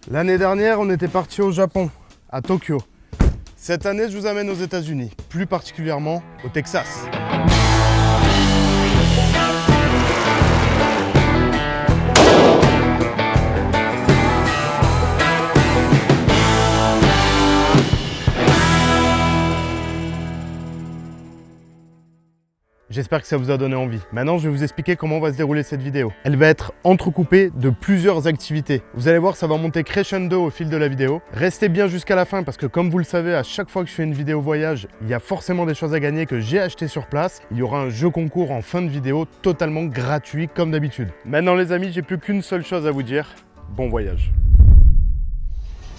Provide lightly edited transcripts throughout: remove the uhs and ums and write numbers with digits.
L'année dernière, on était parti au Japon, à Tokyo. Cette année, je vous amène aux États-Unis, plus particulièrement au Texas. J'espère que ça vous a donné envie. Maintenant, je vais vous expliquer comment va se dérouler cette vidéo. Elle va être entrecoupée de plusieurs activités. Vous allez voir, ça va monter crescendo au fil de la vidéo. Restez bien jusqu'à la fin parce que comme vous le savez, à chaque fois que je fais une vidéo voyage, il y a forcément des choses à gagner que j'ai achetées sur place. Il y aura un jeu concours en fin de vidéo totalement gratuit comme d'habitude. Maintenant les amis, j'ai plus qu'une seule chose à vous dire. Bon voyage.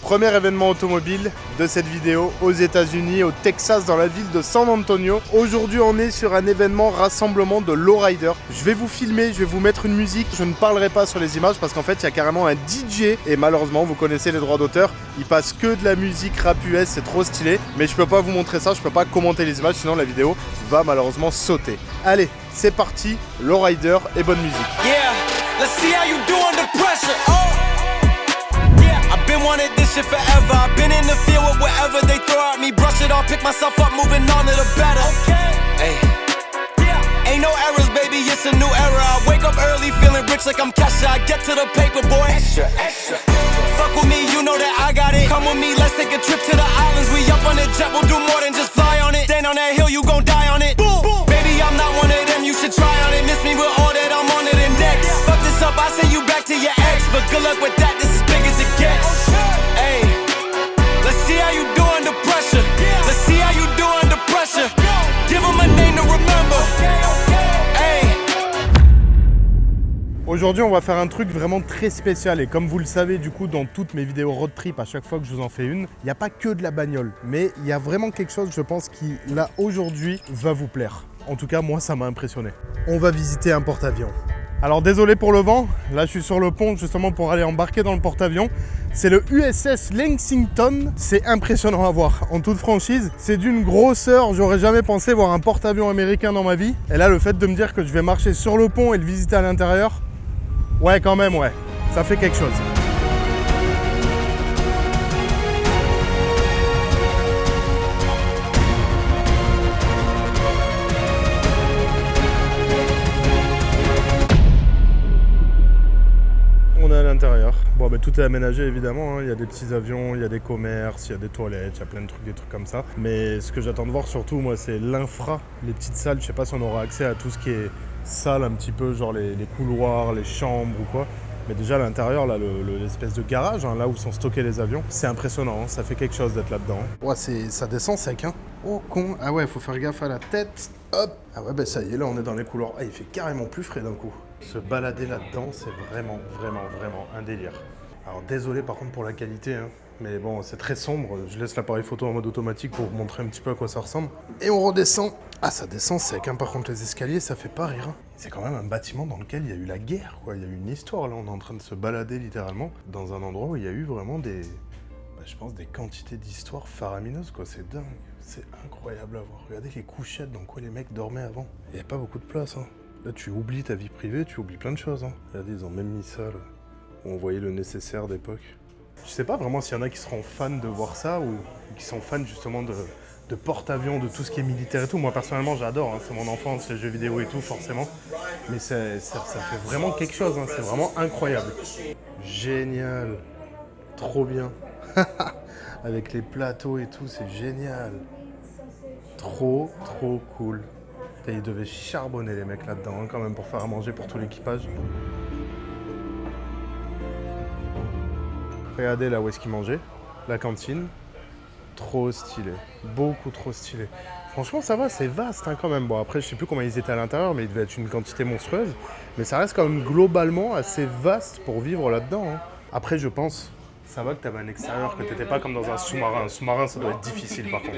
Premier événement automobile de cette vidéo aux États-Unis, au Texas, dans la ville de San Antonio. Aujourd'hui, on est sur un événement rassemblement de lowrider. Je vais vous filmer, je vais vous mettre une musique. Je ne parlerai pas sur les images parce qu'en fait, il y a carrément un DJ. Et malheureusement, vous connaissez les droits d'auteur. Il passe que de la musique rap US, c'est trop stylé. Mais je peux pas vous montrer ça, je peux pas commenter les images, sinon la vidéo va malheureusement sauter. Allez, c'est parti, lowrider et bonne musique. Yeah, let's see how you do under pressure. Oh. Been wanted this shit forever. I've been in the field with whatever they throw at me. Brush it off, pick myself up, moving on to the better. Hey. Ain't no errors, baby, it's a new era. I wake up early, feeling rich like I'm Kesha. I get to the paper, boy. Extra, extra. Fuck with me, you know that I got it. Come with me, let's take a trip to the islands. We up on the jet, we'll do more than just fly on it. Stand on that hill, you gon' die on it. Boom, boom. Baby, I'm not one of them, you should try on it. Miss me with all that, I'm on it index. Fuck this up, I send you back to your ex. But good luck with that, this is big as it gets. Hey, let's see how you do under pressure. Let's see how you do under pressure. Give them a name to remember. Aujourd'hui, on va faire un truc vraiment très spécial et comme vous le savez du coup dans toutes mes vidéos road trip, à chaque fois que je vous en fais une, il n'y a pas que de la bagnole, mais il y a vraiment quelque chose, je pense, qui là aujourd'hui va vous plaire. En tout cas, moi ça m'a impressionné. On va visiter un porte-avions. Alors désolé pour le vent, là je suis sur le pont justement pour aller embarquer dans le porte-avions. C'est le USS Lexington, c'est impressionnant à voir, en toute franchise. C'est d'une grosseur, j'aurais jamais pensé voir un porte-avions américain dans ma vie. Et là le fait de me dire que je vais marcher sur le pont et le visiter à l'intérieur, ouais quand même ouais, ça fait quelque chose. On est à l'intérieur. Bon, bah, tout est aménagé évidemment, hein. Il y a des petits avions, il y a des commerces, il y a des toilettes, il y a plein de trucs, des trucs comme ça. Mais ce que j'attends de voir surtout, moi, c'est l'infra, les petites salles. Je sais pas si on aura accès à tout ce qui est salle un petit peu, genre les couloirs, les chambres ou quoi. Mais déjà à l'intérieur, là, l'espèce de garage, hein, là où sont stockés les avions, c'est impressionnant, hein. Ça fait quelque chose d'être là-dedans. Ouais, ça descend sec, hein. Oh con, ah ouais, faut faire gaffe à la tête. Hop. Ah ouais, bah ça y est, là on est dans les couloirs. Ah, il fait carrément plus frais d'un coup. Se balader là-dedans, c'est vraiment un délire. Alors désolé par contre pour la qualité, hein, mais bon, c'est très sombre. Je laisse l'appareil photo en mode automatique pour vous montrer un petit peu à quoi ça ressemble. Et on redescend. Ah, ça descend sec, hein. Par contre les escaliers, ça fait pas rire, hein. C'est quand même un bâtiment dans lequel il y a eu la guerre, quoi. Il y a eu une histoire, là. On est en train de se balader littéralement dans un endroit où il y a eu vraiment des... je pense des quantités d'histoires faramineuses, quoi. C'est dingue. C'est incroyable à voir. Regardez les couchettes dans quoi les mecs dormaient avant. Il n'y a pas beaucoup de place, hein. Là, tu oublies ta vie privée, tu oublies plein de choses, hein. Regardez, ils ont même mis ça, là, où on voyait le nécessaire d'époque. Je sais pas vraiment s'il y en a qui seront fans de voir ça ou qui sont fans justement de porte-avions, de tout ce qui est militaire et tout. Moi, personnellement, j'adore, hein. C'est mon enfance, les jeux vidéo et tout, forcément. Mais ça fait vraiment quelque chose, hein. C'est vraiment incroyable. Génial. Trop bien. Avec les plateaux et tout, c'est génial. Trop cool. Et ils devaient charbonner les mecs là-dedans, hein, quand même, pour faire à manger pour tout l'équipage. Regardez là où est-ce qu'ils mangeaient, la cantine. Trop stylé, beaucoup trop stylé. Franchement, ça va, c'est vaste, hein, quand même. Bon, après, je sais plus comment ils étaient à l'intérieur, mais il devait être une quantité monstrueuse. Mais ça reste quand même globalement assez vaste pour vivre là-dedans, hein. Après, je pense, ça va que tu avais un extérieur, que tu n'étais pas comme dans un sous-marin. Un sous-marin, ça doit être difficile par contre.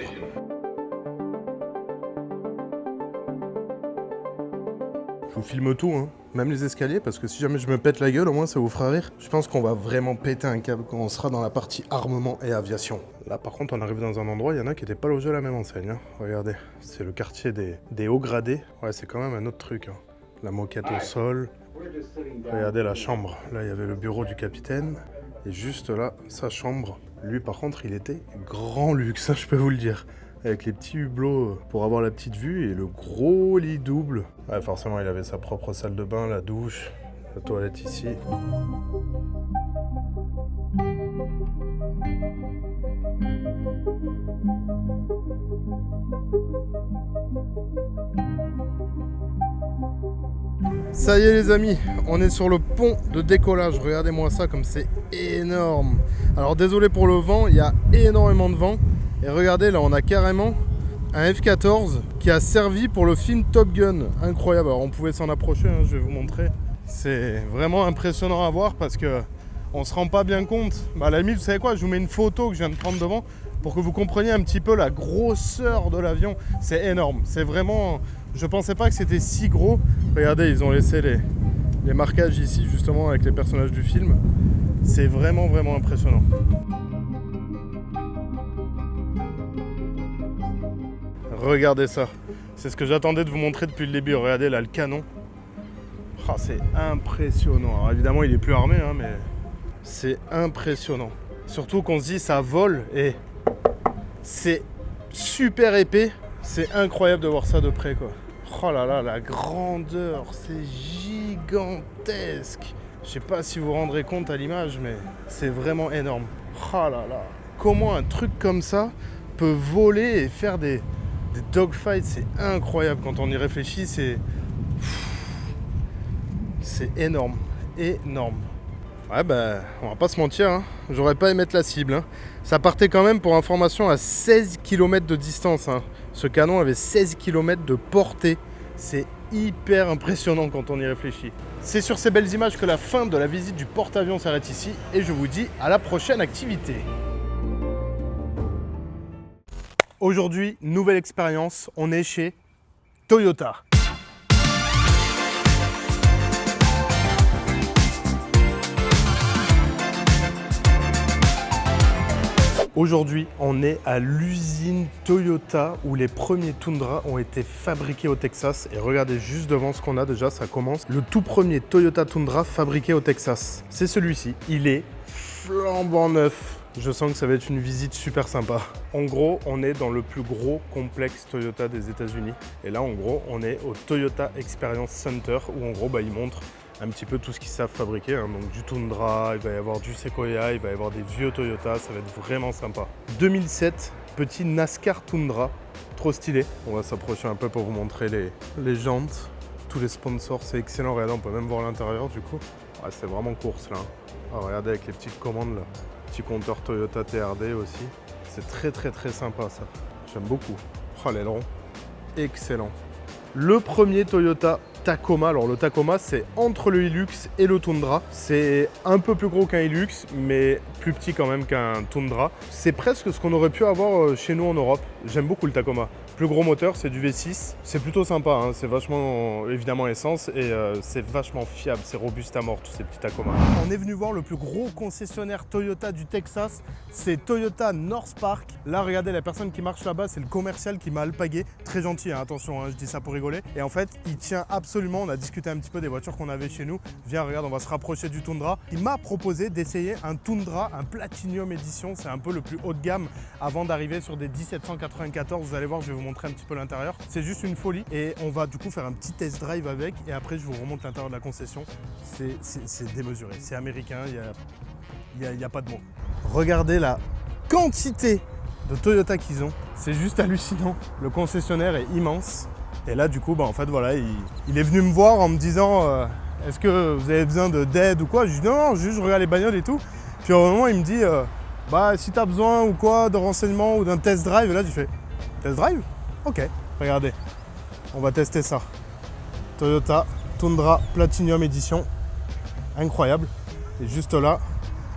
Je vous filme tout, hein. Même les escaliers, parce que si jamais je me pète la gueule, au moins ça vous fera rire. Je pense qu'on va vraiment péter un câble quand on sera dans la partie armement et aviation. Là par contre, on arrive dans un endroit, il y en a qui n'étaient pas logés à la même enseigne, hein. Regardez, c'est le quartier des hauts gradés. Ouais, c'est quand même un autre truc, hein. La moquette au sol. Regardez la chambre, là il y avait le bureau du capitaine. Et juste là, sa chambre. Lui, par contre, il était grand luxe, je peux vous le dire. Avec les petits hublots pour avoir la petite vue et le gros lit double. Ouais, forcément, il avait sa propre salle de bain, la douche, la toilette ici. Ça y est les amis, on est sur le pont de décollage. Regardez-moi ça comme c'est énorme. Alors désolé pour le vent, il y a énormément de vent. Et regardez, là on a carrément un F-14 qui a servi pour le film Top Gun. Incroyable, alors on pouvait s'en approcher, hein, je vais vous montrer. C'est vraiment impressionnant à voir parce que on se rend pas bien compte. Bah, à la limite, vous savez quoi, je vous mets une photo que je viens de prendre devant pour que vous compreniez un petit peu la grosseur de l'avion. C'est énorme, c'est vraiment... Je pensais pas que c'était si gros. Regardez, ils ont laissé les marquages ici justement avec les personnages du film. C'est vraiment impressionnant. Regardez ça. C'est ce que j'attendais de vous montrer depuis le début. Regardez là le canon. Oh, c'est impressionnant. Alors évidemment il est plus armé, hein, mais c'est impressionnant. Surtout qu'on se dit ça vole et c'est super épais. C'est incroyable de voir ça de près, quoi. Oh là là, la grandeur, c'est gigantesque. Je sais pas si vous vous rendrez compte à l'image, mais c'est vraiment énorme. Oh là là, comment un truc comme ça peut voler et faire des dogfights, c'est incroyable. Quand on y réfléchit, c'est énorme, énorme. Ouais bah, on va pas se mentir, hein. J'aurais pas aimé mettre la cible, hein. Ça partait quand même, pour information, à 16 km de distance, hein. Ce canon avait 16 km de portée. C'est hyper impressionnant quand on y réfléchit. C'est sur ces belles images que la fin de la visite du porte-avions s'arrête ici et je vous dis à la prochaine activité. Aujourd'hui, nouvelle expérience, on est chez Toyota. Aujourd'hui, on est à l'usine Toyota où les premiers Tundra ont été fabriqués au Texas. Et regardez juste devant ce qu'on a déjà, ça commence. Le tout premier Toyota Tundra fabriqué au Texas. C'est celui-ci. Il est flambant neuf. Je sens que ça va être une visite super sympa. En gros, on est dans le plus gros complexe Toyota des États-Unis. Et là, en gros, on est au Toyota Experience Center où en gros, ils montrent un petit peu tout ce qu'ils savent fabriquer, hein. Donc du Tundra, il va y avoir du Sequoia, il va y avoir des vieux Toyota, ça va être vraiment sympa. 2007, petit NASCAR Tundra, trop stylé. On va s'approcher un peu pour vous montrer les jantes, tous les sponsors, c'est excellent. Regardez, on peut même voir l'intérieur du coup. Ouais, c'est vraiment course là. Ah, regardez avec les petites commandes là, petit compteur Toyota TRD aussi. C'est très sympa ça. J'aime beaucoup. Oh, l'aileron, excellent. Le premier Toyota Tacoma. Alors le Tacoma, c'est entre le Hilux et le Tundra. C'est un peu plus gros qu'un Hilux, mais plus petit quand même qu'un Tundra. C'est presque ce qu'on aurait pu avoir chez nous en Europe. J'aime beaucoup le Tacoma. Plus gros moteur, c'est du V6. C'est plutôt sympa, hein. C'est vachement évidemment essence et c'est vachement fiable. C'est robuste à mort, tous ces petits Tacoma. On est venu voir le plus gros concessionnaire Toyota du Texas. C'est Toyota North Park. Là, regardez, la personne qui marche là-bas, c'est le commercial qui m'a alpagué. Très gentil, hein, attention, hein, je dis ça pour rigoler. Et en fait, il tient absolument, on a discuté un petit peu des voitures qu'on avait chez nous. Viens, regarde, on va se rapprocher du Tundra. Il m'a proposé d'essayer un Tundra, un Platinum Edition. C'est un peu le plus haut de gamme avant d'arriver sur des 1794. Vous allez voir, je vais vous montrer un petit peu l'intérieur. C'est juste une folie. Et on va du coup faire un petit test drive avec. Et après, je vous remonte l'intérieur de la concession. C'est démesuré. C'est américain, il n'y a pas de mots. Regardez la quantité de Toyota qu'ils ont. C'est juste hallucinant. Le concessionnaire est immense. Et là, du coup, en fait, voilà, il est venu me voir en me disant est-ce que vous avez besoin d'aide ou quoi? Je dis non, juste je regarde les bagnoles et tout. Puis au moment, il me dit si tu as besoin ou quoi de renseignements ou d'un test drive. Et là, j'ai fait test drive? Ok, regardez, on va tester ça. Toyota Tundra Platinum Edition. Incroyable. Et juste là,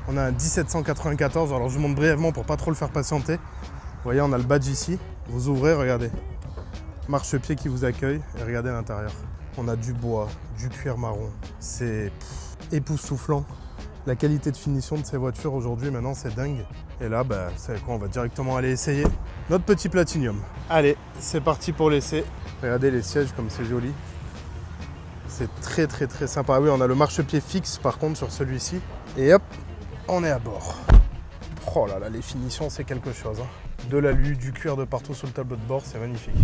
on a un 1794. Alors, je vous montre brièvement pour pas trop le faire patienter. Vous voyez, on a le badge ici. Vous ouvrez, regardez. Marchepied qui vous accueille et regardez à l'intérieur. On a du bois, du cuir marron. C'est époustouflant. La qualité de finition de ces voitures aujourd'hui, maintenant, c'est dingue. Et là, vous savez quoi, on va directement aller essayer notre petit Platinum. Allez, c'est parti pour l'essai. Regardez les sièges comme c'est joli. C'est très sympa. Ah oui, on a le marchepied fixe par contre sur celui-ci. Et hop, on est à bord. Oh là là, les finitions, c'est quelque chose. Hein. De l'alu, du cuir de partout sur le tableau de bord, c'est magnifique.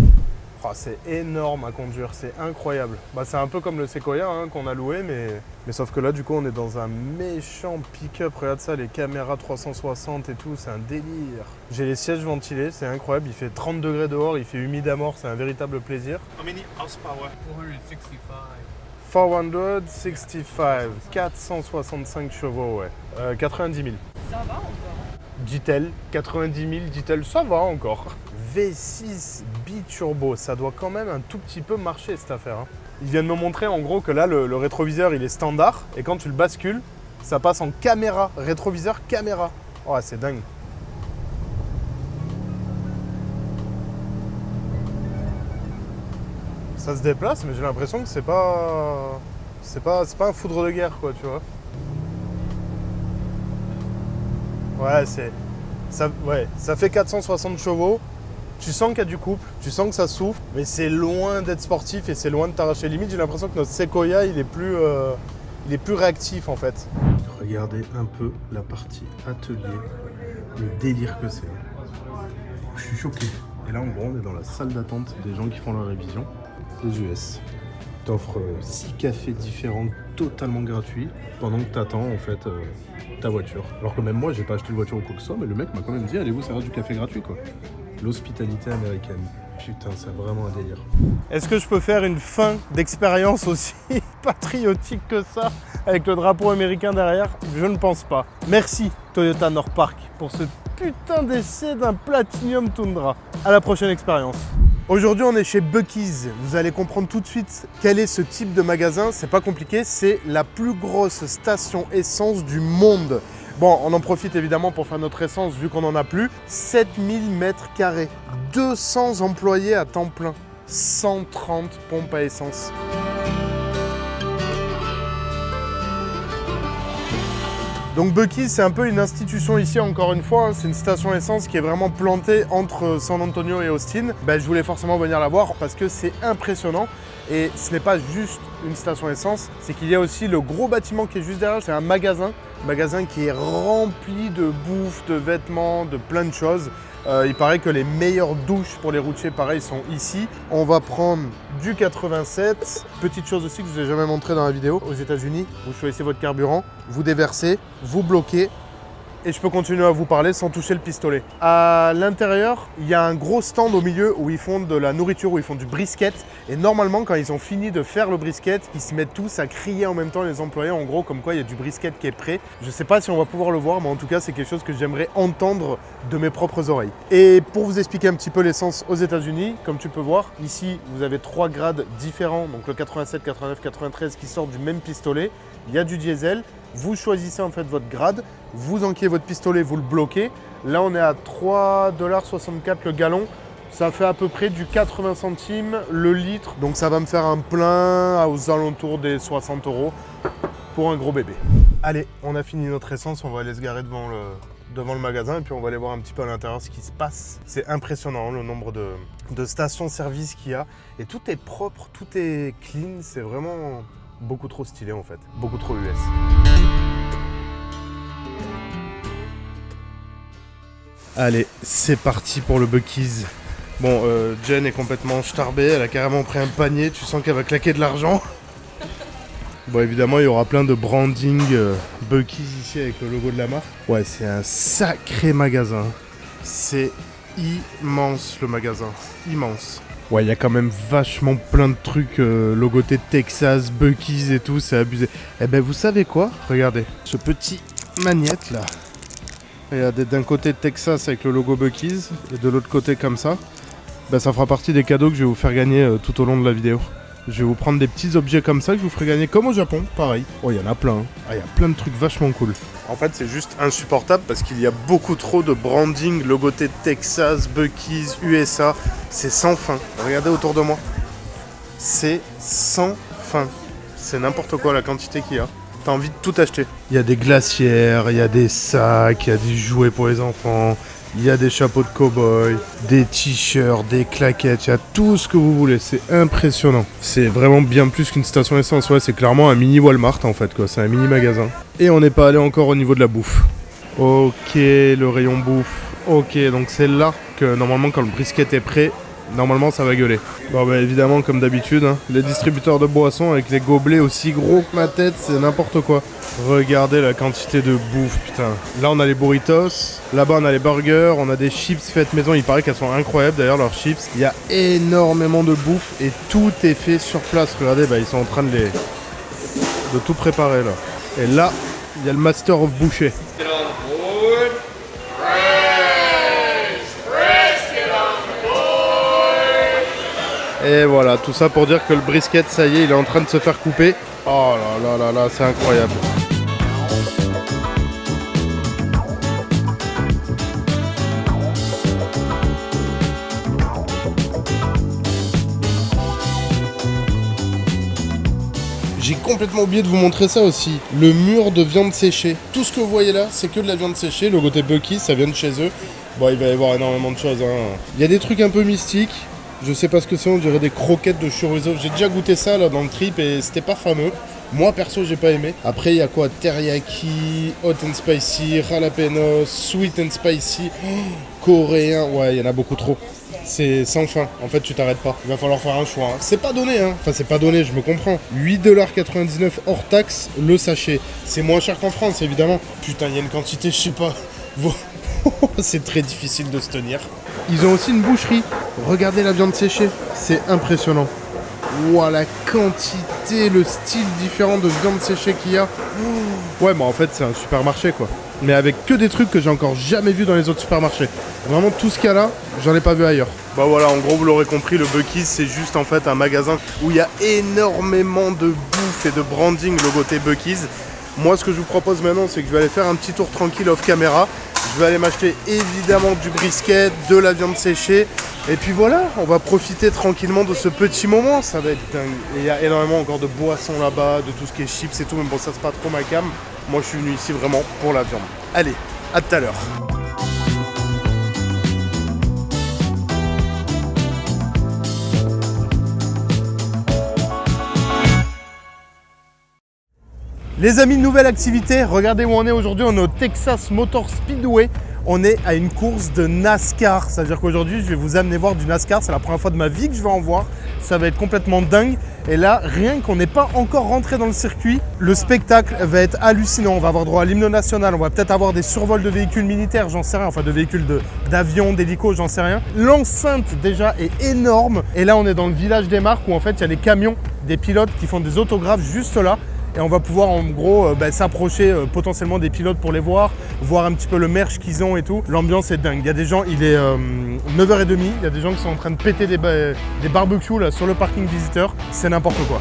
Oh, c'est énorme à conduire, c'est incroyable. Bah, c'est un peu comme le Sequoia hein, qu'on a loué, mais sauf que là, du coup, on est dans un méchant pick-up. Regarde ça, les caméras 360 et tout, c'est un délire. J'ai les sièges ventilés, c'est incroyable. Il fait 30 degrés dehors, il fait humide à mort, c'est un véritable plaisir. How many horsepower? 465, 465 chevaux, ouais. 90 000. Ça va encore. Dit-elle, 90 000, dit-elle, ça va encore. V6 biturbo, ça doit quand même un tout petit peu marcher cette affaire. Hein. Ils viennent me montrer en gros que là, le rétroviseur, il est standard. Et quand tu le bascules, ça passe en caméra, rétroviseur caméra. Oh, c'est dingue. Ça se déplace, mais j'ai l'impression que c'est pas un foudre de guerre, quoi, tu vois. Ouais, ça fait 460 chevaux. Tu sens qu'il y a du couple, tu sens que ça souffle, mais c'est loin d'être sportif et c'est loin de t'arracher. Limite, j'ai l'impression que notre Sequoia, il est plus réactif en fait. Regardez un peu la partie atelier, le délire que c'est. Je suis choqué. Et là, en gros, on est dans la salle d'attente des gens qui font leur révision. Les US. T'offres 6 cafés différents, totalement gratuits, pendant que t'attends en fait ta voiture. Alors que même moi, j'ai pas acheté de voiture ou quoi que ce soit, mais le mec m'a quand même dit, allez vous servir du café gratuit quoi. L'hospitalité américaine. Putain, c'est vraiment un délire. Est-ce que je peux faire une fin d'expérience aussi patriotique que ça, avec le drapeau américain derrière? Je ne pense pas. Merci Toyota North Park pour ce putain d'essai d'un Platinum Tundra. À la prochaine expérience. Aujourd'hui, on est chez Buc-ee's. Vous allez comprendre tout de suite quel est ce type de magasin. C'est pas compliqué, c'est la plus grosse station essence du monde. Bon, on en profite évidemment pour faire notre essence vu qu'on n'en a plus. 7000 mètres carrés, 200 employés à temps plein, 130 pompes à essence. Donc Buc-ee's, c'est un peu une institution ici, encore une fois. Hein. C'est une station essence qui est vraiment plantée entre San Antonio et Austin. Je voulais forcément venir la voir parce que c'est impressionnant. Et ce n'est pas juste une station essence, c'est qu'il y a aussi le gros bâtiment qui est juste derrière. C'est un magasin qui est rempli de bouffe, de vêtements, de plein de choses. Il paraît que les meilleures douches pour les routiers, pareil, sont ici. On va prendre du 87. Petite chose aussi que je ne vous ai jamais montré dans la vidéo. Aux États-Unis, vous choisissez votre carburant, vous déversez, vous bloquez. Et je peux continuer à vous parler sans toucher le pistolet. À l'intérieur, il y a un gros stand au milieu où ils font de la nourriture, où ils font du brisket. Et normalement, quand ils ont fini de faire le brisket, ils se mettent tous à crier en même temps, les employés, en gros, comme quoi il y a du brisket qui est prêt. Je ne sais pas si on va pouvoir le voir, mais en tout cas, c'est quelque chose que j'aimerais entendre de mes propres oreilles. Et pour vous expliquer un petit peu l'essence aux États-Unis, comme tu peux voir, ici, vous avez 3 grades différents. Donc le 87, 89, 93 qui sortent du même pistolet. Il y a du diesel. Vous choisissez en fait votre grade, vous enquillez votre pistolet, vous le bloquez. Là, on est à 3,64$ le gallon. Ça fait à peu près du 80 centimes le litre. Donc ça va me faire un plein aux alentours des 60 € pour un gros bébé. Allez, on a fini notre essence, on va aller se garer devant le magasin et puis on va aller voir un petit peu à l'intérieur ce qui se passe. C'est impressionnant le nombre de stations-service qu'il y a. Et tout est propre, tout est clean, c'est vraiment beaucoup trop stylé en fait, beaucoup trop US. Allez, c'est parti pour le Buc-ee's. Bon, Jen est complètement starbée, elle a carrément pris un panier, tu sens qu'elle va claquer de l'argent. Bon, évidemment, il y aura plein de branding Buc-ee's ici avec le logo de la marque. Ouais, c'est un sacré magasin. C'est immense le magasin, immense. Ouais, il y a quand même vachement plein de trucs logotés Texas, Buc-ee's et tout, c'est abusé. Eh ben, vous savez quoi? Regardez, ce petit magnète là. Regardez, d'un côté Texas avec le logo Buc-ee's et de l'autre côté comme ça. Ben, ça fera partie des cadeaux que je vais vous faire gagner tout au long de la vidéo. Je vais vous prendre des petits objets comme ça que je vous ferai gagner comme au Japon, pareil. Oh, il y en a plein. Hein. Ah, il y a plein de trucs vachement cool. En fait, c'est juste insupportable parce qu'il y a beaucoup trop de branding logoté Texas, Buc-ee's, USA. C'est sans fin. Regardez autour de moi. C'est sans fin. C'est n'importe quoi la quantité qu'il y a. T'as envie de tout acheter. Il y a des glacières, il y a des sacs, il y a des jouets pour les enfants, Il y a des chapeaux de cow-boy, des t-shirts, des claquettes, il y a tout ce que vous voulez. C'est impressionnant. C'est vraiment bien plus qu'une station essence. Ouais, c'est clairement un mini Walmart en fait, quoi. C'est un mini magasin. Et on n'est pas allé encore au niveau de la bouffe. Ok, le rayon bouffe. Ok, donc c'est là que normalement quand le brisket est prêt, normalement ça va gueuler. Bon bah évidemment comme d'habitude, hein, les distributeurs de boissons avec les gobelets aussi gros que ma tête, c'est n'importe quoi. Regardez la quantité de bouffe, putain. Là on a les burritos, là-bas on a les burgers, on a des chips faites maison, il paraît qu'elles sont incroyables d'ailleurs leurs chips. Il y a énormément de bouffe et tout est fait sur place. Regardez, bah ils sont en train de tout préparer là. Et là, il y a le Master of Boucher. Et voilà, tout ça pour dire que le brisket, ça y est, il est en train de se faire couper. Oh là là là là, c'est incroyable. J'ai complètement oublié de vous montrer ça aussi. Le mur de viande séchée. Tout ce que vous voyez là, c'est que de la viande séchée. Le côté Buc-ee's, ça vient de chez eux. Bon, il va y avoir énormément de choses, hein. Il y a des trucs un peu mystiques. Je sais pas ce que c'est, on dirait des croquettes de chorizo. J'ai déjà goûté ça là dans le trip et c'était pas fameux. Moi perso j'ai pas aimé. Après il y a quoi? Teriyaki, hot and spicy, jalapeno, sweet and spicy, coréen. Ouais, il y en a beaucoup trop. C'est sans fin, en fait tu t'arrêtes pas. Il va falloir faire un choix, hein. C'est pas donné, hein. Enfin c'est pas donné, je me comprends. 8,99$ hors taxe le sachet. C'est moins cher qu'en France évidemment. Putain, il y a une quantité, je sais pas. C'est très difficile de se tenir. Ils ont aussi une boucherie. Regardez la viande séchée. C'est impressionnant. Ouah, la quantité, le style différent de viande séchée qu'il y a. Ouais, mais en fait, c'est un supermarché, quoi. Mais avec que des trucs que j'ai encore jamais vu dans les autres supermarchés. Vraiment, tout ce qu'il y a là, j'en ai pas vu ailleurs. Bah voilà, en gros, vous l'aurez compris, le Buc-ee's, c'est juste en fait un magasin où il y a énormément de bouffe et de branding logoté Buc-ee's. Moi, ce que je vous propose maintenant, c'est que je vais aller faire un petit tour tranquille off caméra. Je vais aller m'acheter évidemment du brisket, de la viande séchée. Et puis voilà, on va profiter tranquillement de ce petit moment. Ça va être dingue. Et il y a énormément encore de boissons là-bas, de tout ce qui est chips et tout. Mais bon, ça c'est pas trop ma cam. Moi, je suis venu ici vraiment pour la viande. Allez, à tout à l'heure. Les amis, nouvelle activité, regardez où on est aujourd'hui, on est au Texas Motor Speedway. On est à une course de NASCAR, c'est-à-dire qu'aujourd'hui je vais vous amener voir du NASCAR, c'est la première fois de ma vie que je vais en voir, ça va être complètement dingue. Et là, rien qu'on n'est pas encore rentré dans le circuit, le spectacle va être hallucinant. On va avoir droit à l'hymne national, on va peut-être avoir des survols de véhicules militaires, j'en sais rien, enfin de véhicules d'avions, d'hélicos, j'en sais rien. L'enceinte déjà est énorme et là on est dans le village des marques où en fait il y a les camions des pilotes qui font des autographes juste là. Et on va pouvoir en gros s'approcher potentiellement des pilotes pour les voir un petit peu le merch qu'ils ont et tout. L'ambiance est dingue. Il y a des gens, il est 9h30, il y a des gens qui sont en train de péter des barbecues là, sur le parking visiteur. C'est n'importe quoi.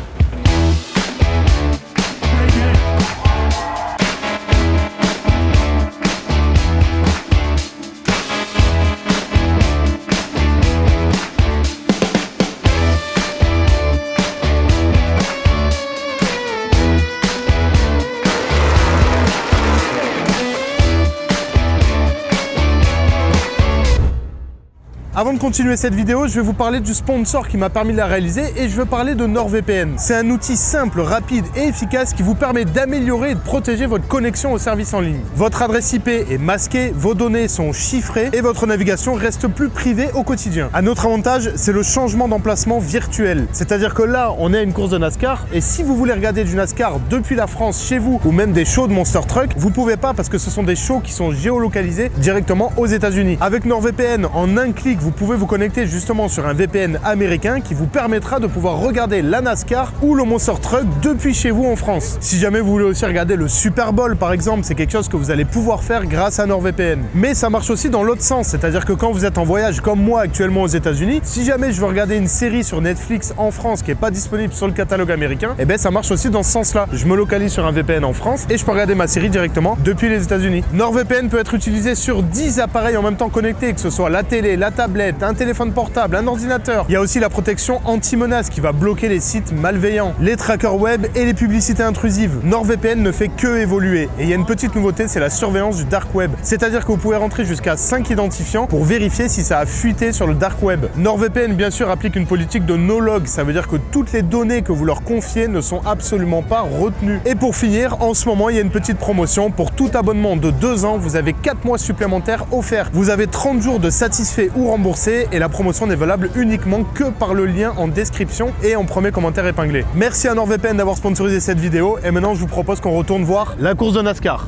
Avant de continuer cette vidéo, je vais vous parler du sponsor qui m'a permis de la réaliser et je veux parler de NordVPN. C'est un outil simple, rapide et efficace qui vous permet d'améliorer et de protéger votre connexion au service en ligne. Votre adresse IP est masquée, vos données sont chiffrées et votre navigation reste plus privée au quotidien. Un autre avantage, c'est le changement d'emplacement virtuel. C'est-à-dire que là, on est à une course de NASCAR et si vous voulez regarder du NASCAR depuis la France chez vous ou même des shows de Monster Truck, vous pouvez pas parce que ce sont des shows qui sont géolocalisés directement aux États-Unis. Avec NordVPN, en un clic, vous pouvez vous connecter justement sur un VPN américain qui vous permettra de pouvoir regarder la NASCAR ou le Monster Truck depuis chez vous en France. Si jamais vous voulez aussi regarder le Super Bowl par exemple, c'est quelque chose que vous allez pouvoir faire grâce à NordVPN. Mais ça marche aussi dans l'autre sens, c'est-à-dire que quand vous êtes en voyage comme moi actuellement aux États-Unis, si jamais je veux regarder une série sur Netflix en France qui n'est pas disponible sur le catalogue américain, et bien ça marche aussi dans ce sens-là. Je me localise sur un VPN en France et je peux regarder ma série directement depuis les États-Unis. NordVPN peut être utilisé sur 10 appareils en même temps connectés, que ce soit la télé, la tablette, tablette, un téléphone portable, un ordinateur. Il y a aussi la protection anti-menace qui va bloquer les sites malveillants, les trackers web et les publicités intrusives. NordVPN ne fait que évoluer. Et il y a une petite nouveauté, c'est la surveillance du dark web. C'est-à-dire que vous pouvez rentrer jusqu'à 5 identifiants pour vérifier si ça a fuité sur le dark web. NordVPN, bien sûr, applique une politique de no-log. Ça veut dire que toutes les données que vous leur confiez ne sont absolument pas retenues. Et pour finir, en ce moment, il y a une petite promotion. Pour tout abonnement de 2 ans, vous avez 4 mois supplémentaires offerts. Vous avez 30 jours de satisfait ou remboursé et la promotion n'est valable uniquement que par le lien en description et en premier commentaire épinglé. Merci à NordVPN d'avoir sponsorisé cette vidéo et maintenant je vous propose qu'on retourne voir la course de NASCAR.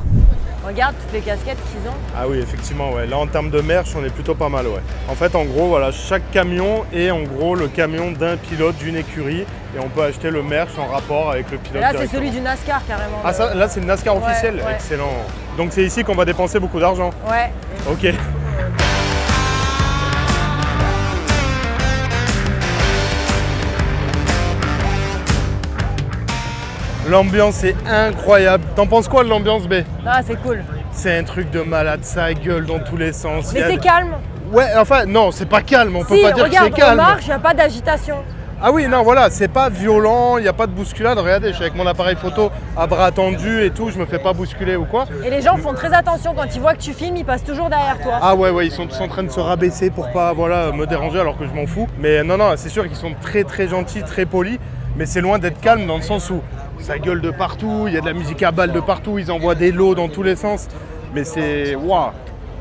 Regarde toutes les casquettes qu'ils ont. Ah oui, effectivement, ouais. Là en termes de merch, on est plutôt pas mal, ouais. En fait, en gros, voilà, chaque camion est en gros le camion d'un pilote d'une écurie et on peut acheter le merch en rapport avec le pilote. Et là, c'est directement. celui du NASCAR carrément. Ah ça, là c'est le NASCAR officiel, ouais. excellent. Donc c'est ici qu'on va dépenser beaucoup d'argent. Ouais. Ok. L'ambiance est incroyable. T'en penses quoi de l'ambiance, B? Ah, c'est cool. C'est un truc de malade, ça gueule dans tous les sens. Mais c'est calme. Ouais, enfin, non, c'est pas calme, on peut pas dire que c'est regarde, on calme. marche, il n'y a pas d'agitation. Ah oui, non, voilà, c'est pas violent, il n'y a pas de bousculade. Regardez, je suis avec mon appareil photo à bras tendus et tout, je me fais pas bousculer ou quoi. Et les gens font très attention, quand ils voient que tu filmes, ils passent toujours derrière toi. Ah ouais, ils sont tous en train de se rabaisser pour pas voilà, me déranger alors que je m'en fous. Mais non, c'est sûr qu'ils sont très très gentils, très polis, mais c'est loin d'être calme dans le sens où ça gueule de partout, il y a de la musique à balles de partout, ils envoient des lots dans tous les sens. Mais c'est... Waouh!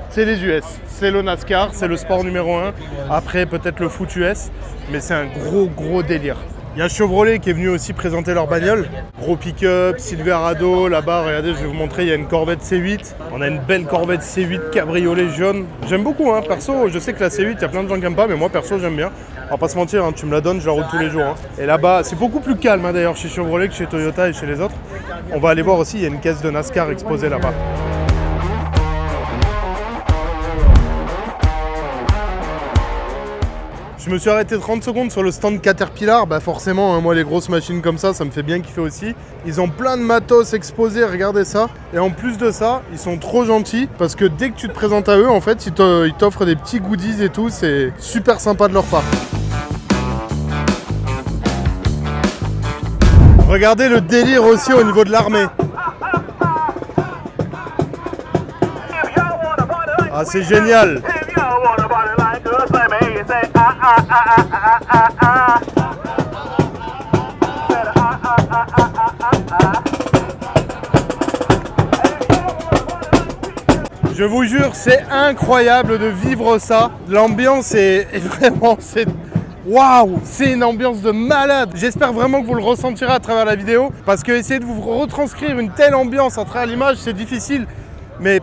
C'est les US, c'est le NASCAR, c'est le sport numéro 1. Après, peut-être le foot US, mais c'est un gros délire. Il y a Chevrolet qui est venu aussi présenter leur bagnole. Gros pick-up, Silverado, là-bas, regardez, je vais vous montrer, il y a une Corvette C8. On a une belle Corvette C8 cabriolet jaune. J'aime beaucoup, hein, perso, je sais que la C8, il y a plein de gens qui n'aiment pas, mais moi, perso, j'aime bien. On va pas se mentir, hein, tu me la donnes, je la roule tous les jours. Hein. Et là-bas, c'est beaucoup plus calme, hein, d'ailleurs, chez Chevrolet que chez Toyota et chez les autres. On va aller voir aussi, il y a une caisse de NASCAR exposée là-bas. Je me suis arrêté 30 secondes sur le stand Caterpillar, bah forcément, hein, moi les grosses machines comme ça me fait bien kiffer aussi. Ils ont plein de matos exposés, regardez ça. Et en plus de ça, ils sont trop gentils parce que dès que tu te présentes à eux, en fait, ils t'offrent des petits goodies et tout, c'est super sympa de leur part. Regardez le délire aussi au niveau de l'armée. Ah, c'est génial. Je vous jure, c'est incroyable de vivre ça. L'ambiance est vraiment... Waouh, c'est une ambiance de malade. J'espère vraiment que vous le ressentirez à travers la vidéo parce que essayer de vous retranscrire une telle ambiance à travers l'image, c'est difficile. Mais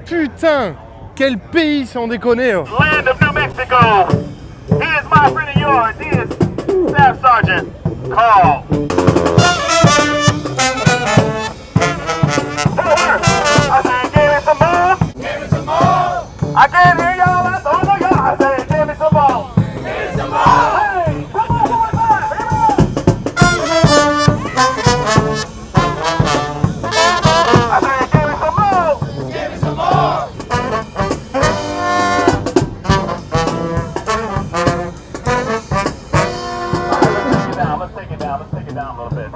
putain, quel pays sans déconner. Land of New Mexico. He is my friend of yours. He is Staff Sergeant Carl. Forward. I said, give me some more. Give me some more. I can't hear y'all. I don't know y'all. I said, give me some more. Give me some more. Hey, come on, one more time. Here we go. I said, give me some more. Give me some more. Let's take it down a little bit.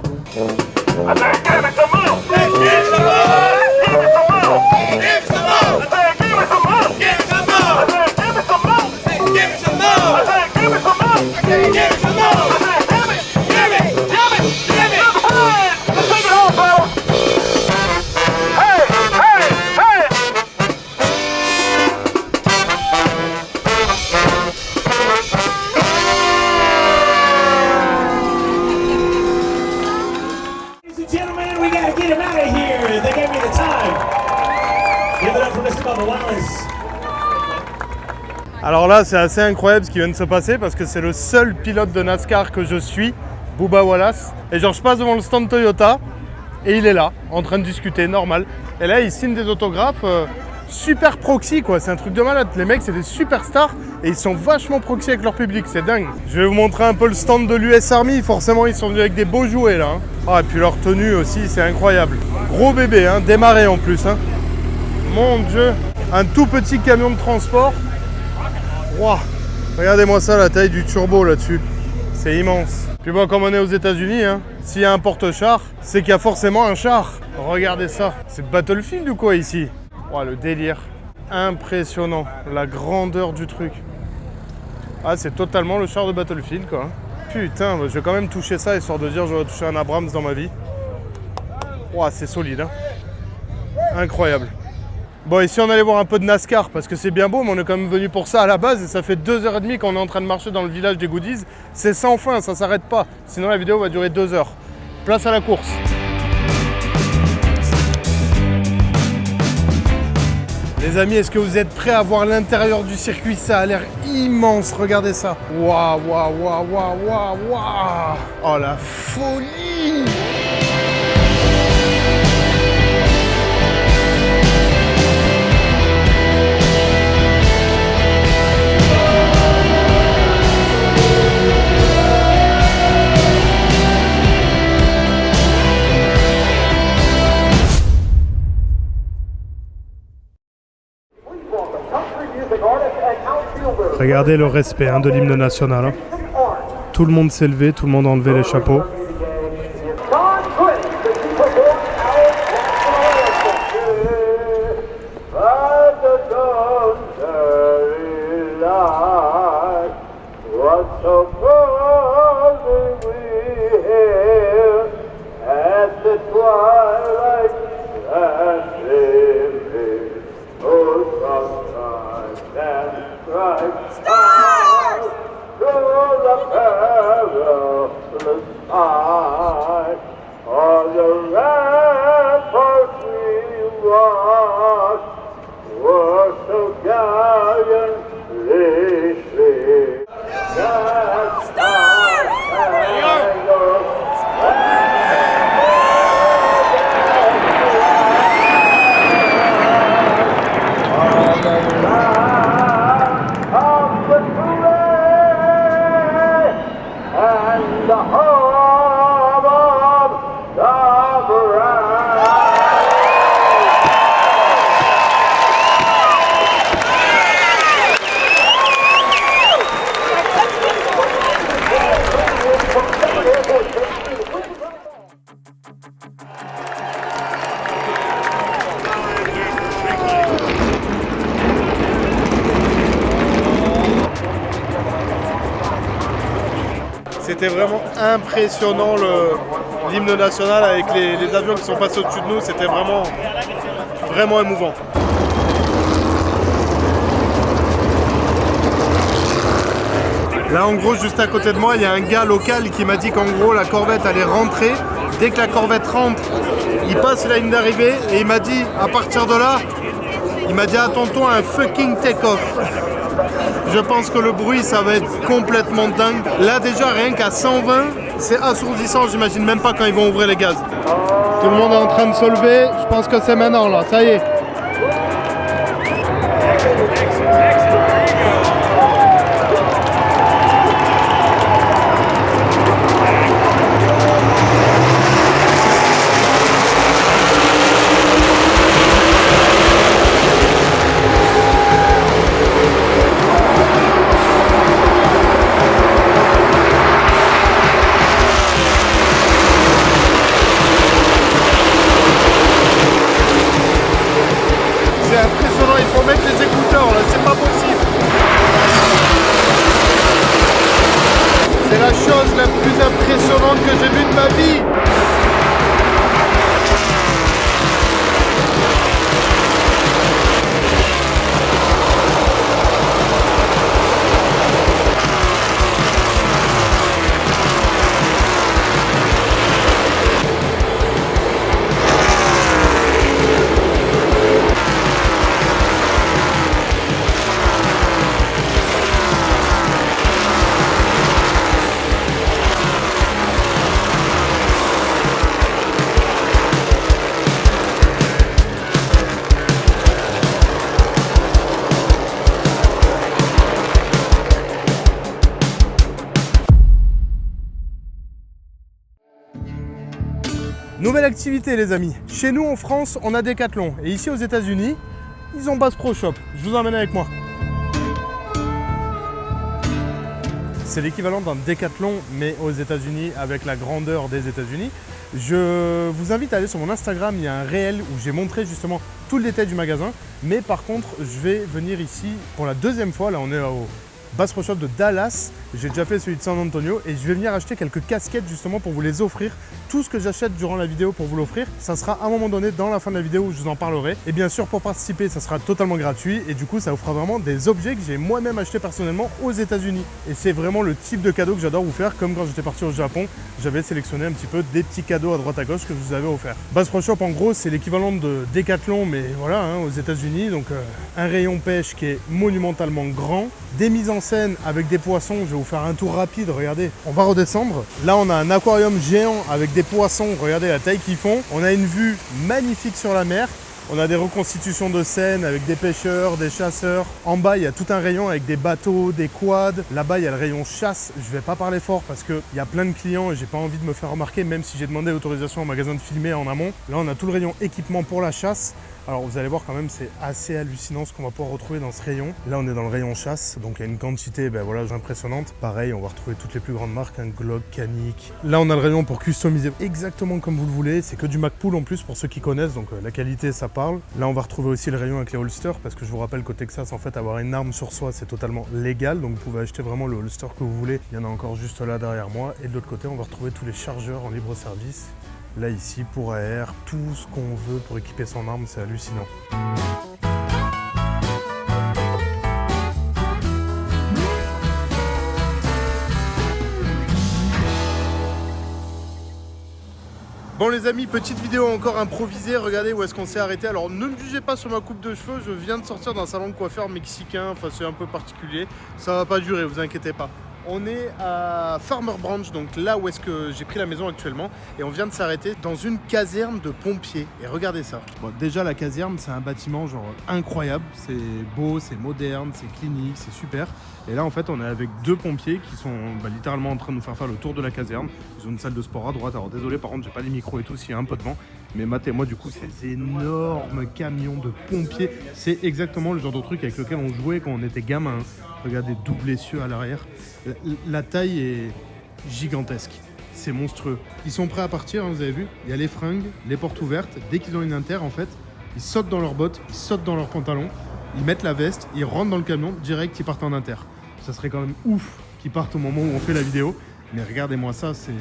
I said, give me some more. Give me some more. Give me some more. Give me some more. I said, give me some more. Give me some more. I said, give me some more. Give me some more. I said, give me some more. Give me some more. I said, give me. Hey, let's take it home, fellas. Hey. Ladies and gentlemen, we gotta get him out of here. They gave me the time. Give it up for Mr. Bubba Wallace. Alors là, c'est assez incroyable ce qui vient de se passer parce que c'est le seul pilote de NASCAR que je suis, Bubba Wallace. Et genre, je passe devant le stand Toyota et il est là, en train de discuter, normal. Et là, il signe des autographes super proxy, quoi. C'est un truc de malade. Les mecs, c'est des superstars et ils sont vachement proxy avec leur public. C'est dingue. Je vais vous montrer un peu le stand de l'US Army. Forcément, ils sont venus avec des beaux jouets, là. Hein. Ah, et puis leur tenue aussi, c'est incroyable. Gros bébé, hein, démarré en plus. Hein. Mon Dieu. Un tout petit camion de transport. Wow. Regardez-moi ça, la taille du turbo là-dessus. C'est immense. Puis bon, comme on est aux États-Unis, hein, s'il y a un porte-char, c'est qu'il y a forcément un char. Regardez ça. C'est Battlefield ou quoi ici? Oh, le délire. Impressionnant. La grandeur du truc. Ah, c'est totalement le char de Battlefield, quoi. Putain, je vais quand même toucher ça, histoire de dire j'aurais touché un Abrams dans ma vie. Ouah, c'est solide, hein. Incroyable. Bon, ici on allait voir un peu de NASCAR, parce que c'est bien beau, mais on est quand même venu pour ça à la base, et ça fait 2h30 qu'on est en train de marcher dans le village des goodies. C'est sans fin, ça s'arrête pas. Sinon la vidéo va durer 2 heures. Place à la course. Les amis, est-ce que vous êtes prêts à voir l'intérieur du circuit? Ça a l'air immense, regardez ça. Waouh, waouh, waouh, waouh, waouh, waouh. Oh la folie! Regardez le respect de l'hymne national. Hein. Tout le monde s'est levé, tout le monde a enlevé les chapeaux. C'était vraiment impressionnant l'hymne national avec les avions qui sont passés au-dessus de nous, c'était vraiment émouvant. Là en gros juste à côté de moi il y a un gars local qui m'a dit qu'en gros la corvette allait rentrer. Dès que la corvette rentre, il passe la ligne d'arrivée et il m'a dit à partir de là, il m'a dit attends-toi à un fucking take-off. Je pense que le bruit ça va être complètement dingue. Là déjà rien qu'à 120 c'est assourdissant, j'imagine même pas quand ils vont ouvrir les gaz. Tout le monde est en train de se lever, je pense que c'est maintenant là, ça y est. La plus impressionnante que j'ai vue de ma vie. Nouvelle activité les amis, chez nous en France on a Decathlon et ici aux États-Unis ils ont Bass Pro Shop, je vous emmène avec moi. C'est l'équivalent d'un Decathlon, mais aux États-Unis, avec la grandeur des États-Unis. Je vous invite à aller sur mon Instagram, il y a un réel où j'ai montré justement tout le détail du magasin. Mais par contre, je vais venir ici pour la deuxième fois. Là, on est au Bass Pro Shop de Dallas. J'ai déjà fait celui de San Antonio et je vais venir acheter quelques casquettes justement pour vous les offrir. Tout ce que j'achète durant la vidéo pour vous l'offrir, ça sera à un moment donné dans la fin de la vidéo où je vous en parlerai. Et bien sûr, pour participer, ça sera totalement gratuit et du coup, ça vous fera vraiment des objets que j'ai moi-même acheté personnellement aux États-Unis. Et c'est vraiment le type de cadeau que j'adore vous faire, comme quand j'étais parti au Japon, j'avais sélectionné un petit peu des petits cadeaux à droite à gauche que je vous avais offert. Bass Pro Shop, en gros, c'est l'équivalent de Decathlon, mais voilà, hein, aux États-Unis. Donc, un rayon pêche qui est monumentalement grand, des mises en scène avec des poissons. Je vais vous faire un tour rapide. Regardez, on va redescendre. Là, on a un aquarium géant avec des poissons. Regardez la taille qu'ils font. On a une vue magnifique sur la mer. On a des reconstitutions de scènes avec des pêcheurs, des chasseurs. En bas, il y a tout un rayon avec des bateaux, des quads. Là-bas, il y a le rayon chasse. Je vais pas parler fort parce qu'il y a plein de clients et j'ai pas envie de me faire remarquer, même si j'ai demandé l'autorisation au magasin de filmer en amont. Là, on a tout le rayon équipement pour la chasse. Alors vous allez voir quand même, c'est assez hallucinant ce qu'on va pouvoir retrouver dans ce rayon. Là, on est dans le rayon chasse, donc il y a une quantité voilà, impressionnante. Pareil, on va retrouver toutes les plus grandes marques, un Glock, Canik. Là, on a le rayon pour customiser exactement comme vous le voulez. C'est que du Magpul en plus pour ceux qui connaissent, donc la qualité, ça parle. Là, on va retrouver aussi le rayon avec les holsters, parce que je vous rappelle qu'au Texas, en fait, avoir une arme sur soi, c'est totalement légal. Donc vous pouvez acheter vraiment le holster que vous voulez. Il y en a encore juste là derrière moi. Et de l'autre côté, on va retrouver tous les chargeurs en libre service. Là, ici, pour AR, tout ce qu'on veut pour équiper son arme, c'est hallucinant. Bon les amis, petite vidéo encore improvisée, regardez où est-ce qu'on s'est arrêté. Alors ne me jugez pas sur ma coupe de cheveux, je viens de sortir d'un salon de coiffeur mexicain, enfin c'est un peu particulier. Ça va pas durer, vous inquiétez pas. On est à Farmer Branch, donc là où est-ce que j'ai pris la maison actuellement. Et on vient de s'arrêter dans une caserne de pompiers. Et regardez ça. Bon, déjà la caserne, c'est un bâtiment genre incroyable. C'est beau, c'est moderne, c'est clinique, c'est super. Et là en fait on est avec deux pompiers qui sont littéralement en train de nous faire le tour de la caserne. Ils ont une salle de sport à droite. Alors désolé par contre j'ai pas les micros et tout s'il y a un peu de vent. Mais matez-moi du coup ces énormes camions de pompiers. C'est exactement le genre de truc avec lequel on jouait quand on était gamin. Regardez, double essieu à l'arrière. La taille est gigantesque. C'est monstrueux. Ils sont prêts à partir, hein, vous avez vu. Il y a les fringues, les portes ouvertes. Dès qu'ils ont une inter, en fait, ils sautent dans leurs bottes, ils sautent dans leurs pantalons, ils mettent la veste, ils rentrent dans le camion, direct, ils partent en inter. Ça serait quand même ouf qu'ils partent au moment où on fait la vidéo. Mais regardez-moi ça, c'est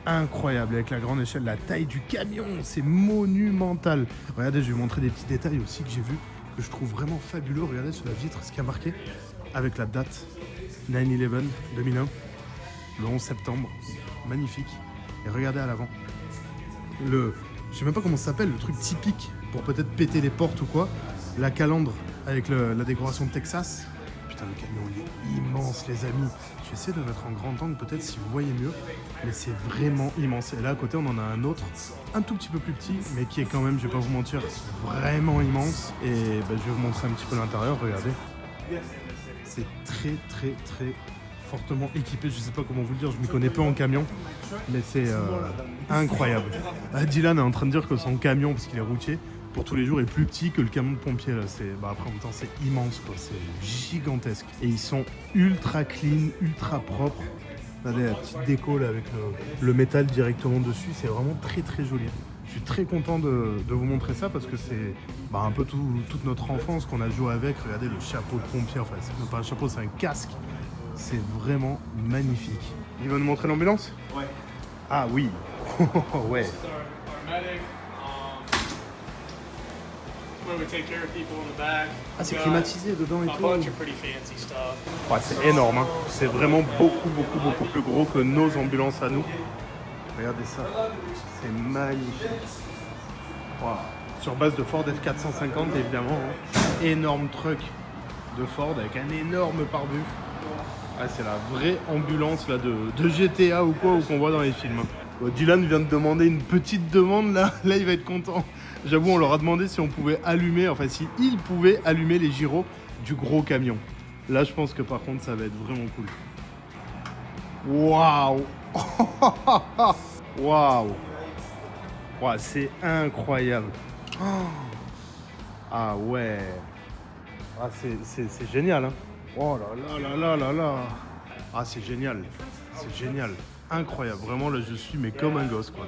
incroyable avec la grande échelle. La taille du camion, c'est monumental. Regardez, je vais vous montrer des petits détails aussi que j'ai vus, que je trouve vraiment fabuleux. Regardez sur la vitre ce qui a marqué avec la date 9/11 2001, le 11 septembre, magnifique. Et regardez à l'avant, je sais même pas comment ça s'appelle, le truc typique pour peut-être péter les portes ou quoi, la calandre avec la décoration de Texas. Putain, le camion il est immense les amis. Je vais essayer de le mettre en grand angle peut-être si vous voyez mieux, mais c'est vraiment immense. Et là à côté on en a un autre, un tout petit peu plus petit, mais qui est quand même, je vais pas vous mentir, vraiment immense. Et je vais vous montrer un petit peu l'intérieur, regardez. C'est très fortement équipé, je sais pas comment vous le dire, je m'y connais peu en camion, mais c'est incroyable. Dylan est en train de dire que son camion, parce qu'il est routier, pour tous les jours est plus petit que le camion de pompier là. Après en même temps c'est immense quoi, c'est gigantesque. Et ils sont ultra clean, ultra propres. Regardez la petite déco là avec le métal directement dessus, c'est vraiment très joli. Je suis très content de vous montrer ça parce que c'est un peu toute notre enfance qu'on a joué avec. Regardez le chapeau de pompier, enfin c'est même pas un chapeau, c'est un casque. C'est vraiment magnifique. Il va nous montrer l'ambulance ? Ouais. Ah oui. Ouais. Ah c'est climatisé dedans et tout. Ouais, c'est énorme, hein. C'est vraiment beaucoup plus gros que nos ambulances à nous. Regardez ça, c'est magnifique. Wow. Sur base de Ford F450 évidemment, hein. Énorme truck de Ford avec un énorme pare-buffle. Ah, c'est la vraie ambulance là, de GTA ou quoi, ou qu'on voit dans les films. Bon, Dylan vient de demander une petite demande là il va être content. J'avoue, on leur a demandé si on pouvait allumer, enfin si ils pouvaient allumer les gyros du gros camion. Là je pense que par contre ça va être vraiment cool. Waouh. Waouh. Wow, c'est incroyable. Ah ouais. Ah, c'est génial hein. Oh là là là là là là. Ah, c'est génial. C'est génial. Incroyable. Vraiment, là, je suis mais comme un gosse, quoi.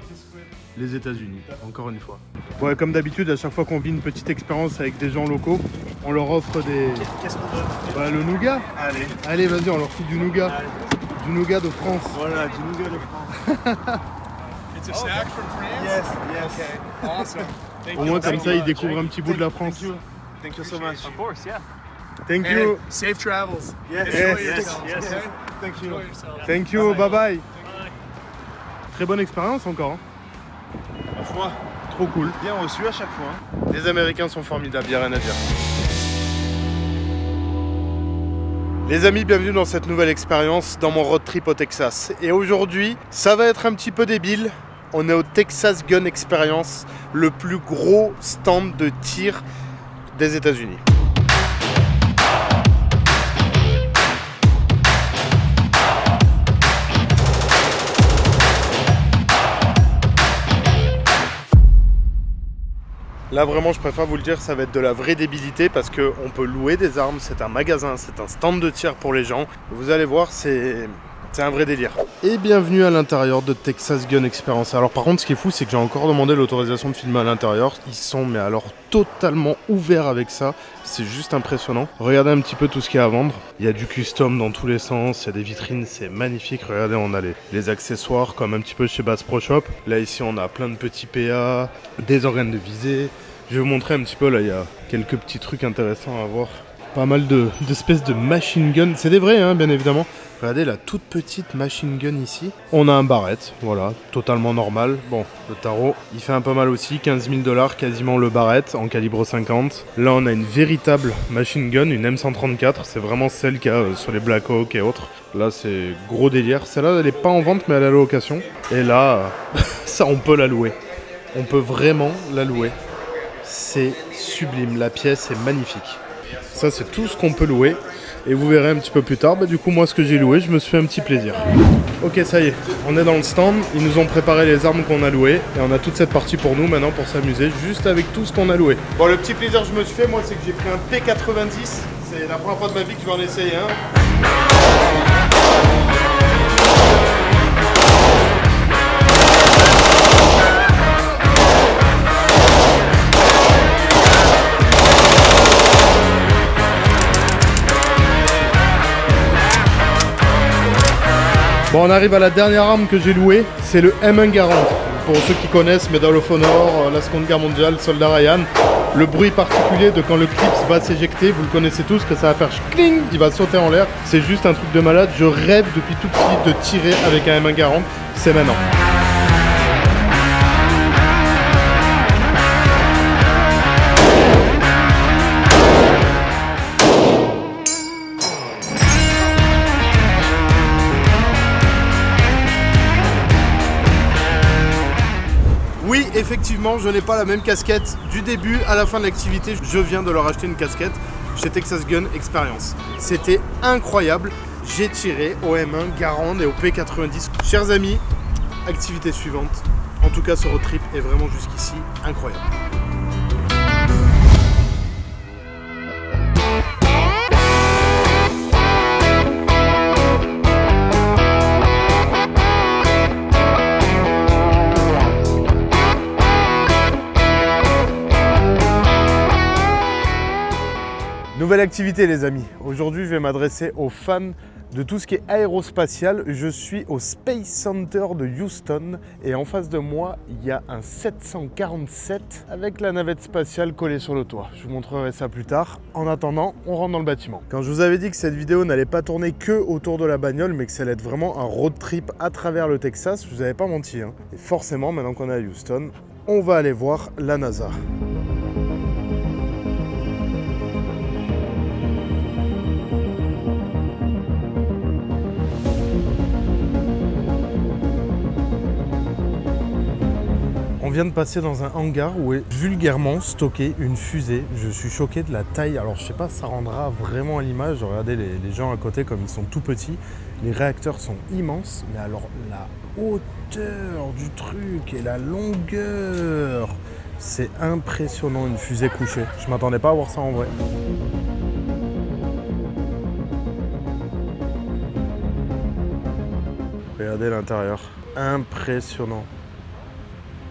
Les États-Unis, encore une fois. Ouais, comme d'habitude, à chaque fois qu'on vit une petite expérience avec des gens locaux, on leur offre des... Qu'est-ce qu'on donne? Bah, le nougat. Allez. Allez, vas-y, on leur fout du nougat. Allez. Du nougat de France. Voilà, du nougat de France. It's a snack from France? Yes, yes. Okay, awesome. Thank Au you. moins, comme ça, ils découvrent un petit bout de la France. Thank you so much. Of course, yeah. Thank And you. safe travels. Yes, Enjoy yes, yourselves, yes. okay? Thank you. Enjoy yourselves. Thank you, bye bye. Très bonne expérience encore. Hein. Ma foi, Trop cool. bien reçu à chaque fois. Hein. Les Américains sont formidables, y'a rien à dire. Les amis, bienvenue dans cette nouvelle expérience dans mon road trip au Texas. Et aujourd'hui, ça va être un petit peu débile. On est au Texas Gun Experience, le plus gros stand de tir des États-Unis. Là vraiment je préfère vous le dire, ça va être de la vraie débilité parce qu'on peut louer des armes, c'est un magasin, c'est un stand de tir pour les gens. Vous allez voir, c'est un vrai délire. Et bienvenue à l'intérieur de Texas Gun Experience. Alors par contre ce qui est fou c'est que j'ai encore demandé l'autorisation de filmer à l'intérieur. Ils sont mais alors totalement ouverts avec ça. C'est juste impressionnant. Regardez un petit peu tout ce qu'il y a à vendre. Il y a du custom dans tous les sens, il y a des vitrines, c'est magnifique. Regardez, on a les accessoires comme un petit peu chez Bass Pro Shop. Là ici on a plein de petits PA, des organes de visée. Je vais vous montrer un petit peu, là il y a quelques petits trucs intéressants à voir. Pas mal d'espèces de machine gun. C'est des vrais hein, bien évidemment. Regardez la toute petite machine gun ici. On a un barrette, voilà, totalement normal. Bon, le tarot, il fait un peu mal aussi, 15 000 $, quasiment le barrette en calibre 50. Là, on a une véritable machine gun, une M134. C'est vraiment celle qu'il y a sur les Black Hawk et autres. Là, c'est gros délire. Celle-là, elle n'est pas en vente, mais elle est à la location. Et là, ça, on peut la louer. On peut vraiment la louer. C'est sublime, la pièce est magnifique. Ça, c'est tout ce qu'on peut louer. Et vous verrez un petit peu plus tard, bah, du coup moi ce que j'ai loué, je me suis fait un petit plaisir. Ok, ça y est, on est dans le stand, ils nous ont préparé les armes qu'on a louées et on a toute cette partie pour nous maintenant pour s'amuser juste avec tout ce qu'on a loué. Bon, le petit plaisir que je me suis fait moi c'est que j'ai pris un P90, c'est la première fois de ma vie que je vais en essayer un. Bon, on arrive à la dernière arme que j'ai louée, c'est le M1 Garand. Pour ceux qui connaissent Medal of Honor, la Seconde Guerre mondiale, Soldat Ryan, le bruit particulier de quand le clip va s'éjecter, vous le connaissez tous, que ça va faire cling, il va sauter en l'air. C'est juste un truc de malade, je rêve depuis tout petit de tirer avec un M1 Garand, c'est maintenant. Oui, effectivement, je n'ai pas la même casquette du début à la fin de l'activité. Je viens de leur acheter une casquette chez Texas Gun Experience. C'était incroyable. J'ai tiré au M1 Garand et au P90. Chers amis, activité suivante. En tout cas, ce road trip est vraiment jusqu'ici incroyable. Nouvelle activité les amis, aujourd'hui je vais m'adresser aux fans de tout ce qui est aérospatial. Je suis au Space Center de Houston et en face de moi il y a un 747 avec la navette spatiale collée sur le toit. Je vous montrerai ça plus tard. En attendant, on rentre dans le bâtiment. Quand je vous avais dit que cette vidéo n'allait pas tourner que autour de la bagnole mais que ça allait être vraiment un road trip à travers le Texas, je vous avais pas menti. Hein. Et forcément maintenant qu'on est à Houston, on va aller voir la NASA. On vient de passer dans un hangar où est vulgairement stockée une fusée. Je suis choqué de la taille. Alors je sais pas si ça rendra vraiment à l'image. Regardez les gens à côté comme ils sont tout petits. Les réacteurs sont immenses. Mais alors la hauteur du truc et la longueur, c'est impressionnant une fusée couchée. Je m'attendais pas à voir ça en vrai. Regardez l'intérieur. Impressionnant.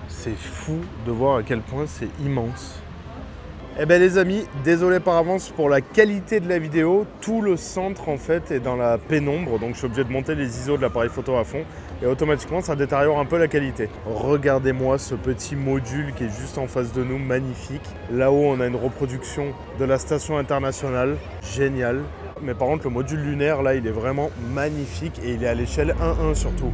C'est fou de voir à quel point c'est immense. Eh ben les amis, désolé par avance pour la qualité de la vidéo. Tout le centre en fait est dans la pénombre, donc je suis obligé de monter les ISO de l'appareil photo à fond et automatiquement ça détériore un peu la qualité. Regardez-moi ce petit module qui est juste en face de nous, magnifique. Là-haut on a une reproduction de la station internationale, génial. Mais par contre le module lunaire là il est vraiment magnifique et il est à l'échelle 1:1 surtout.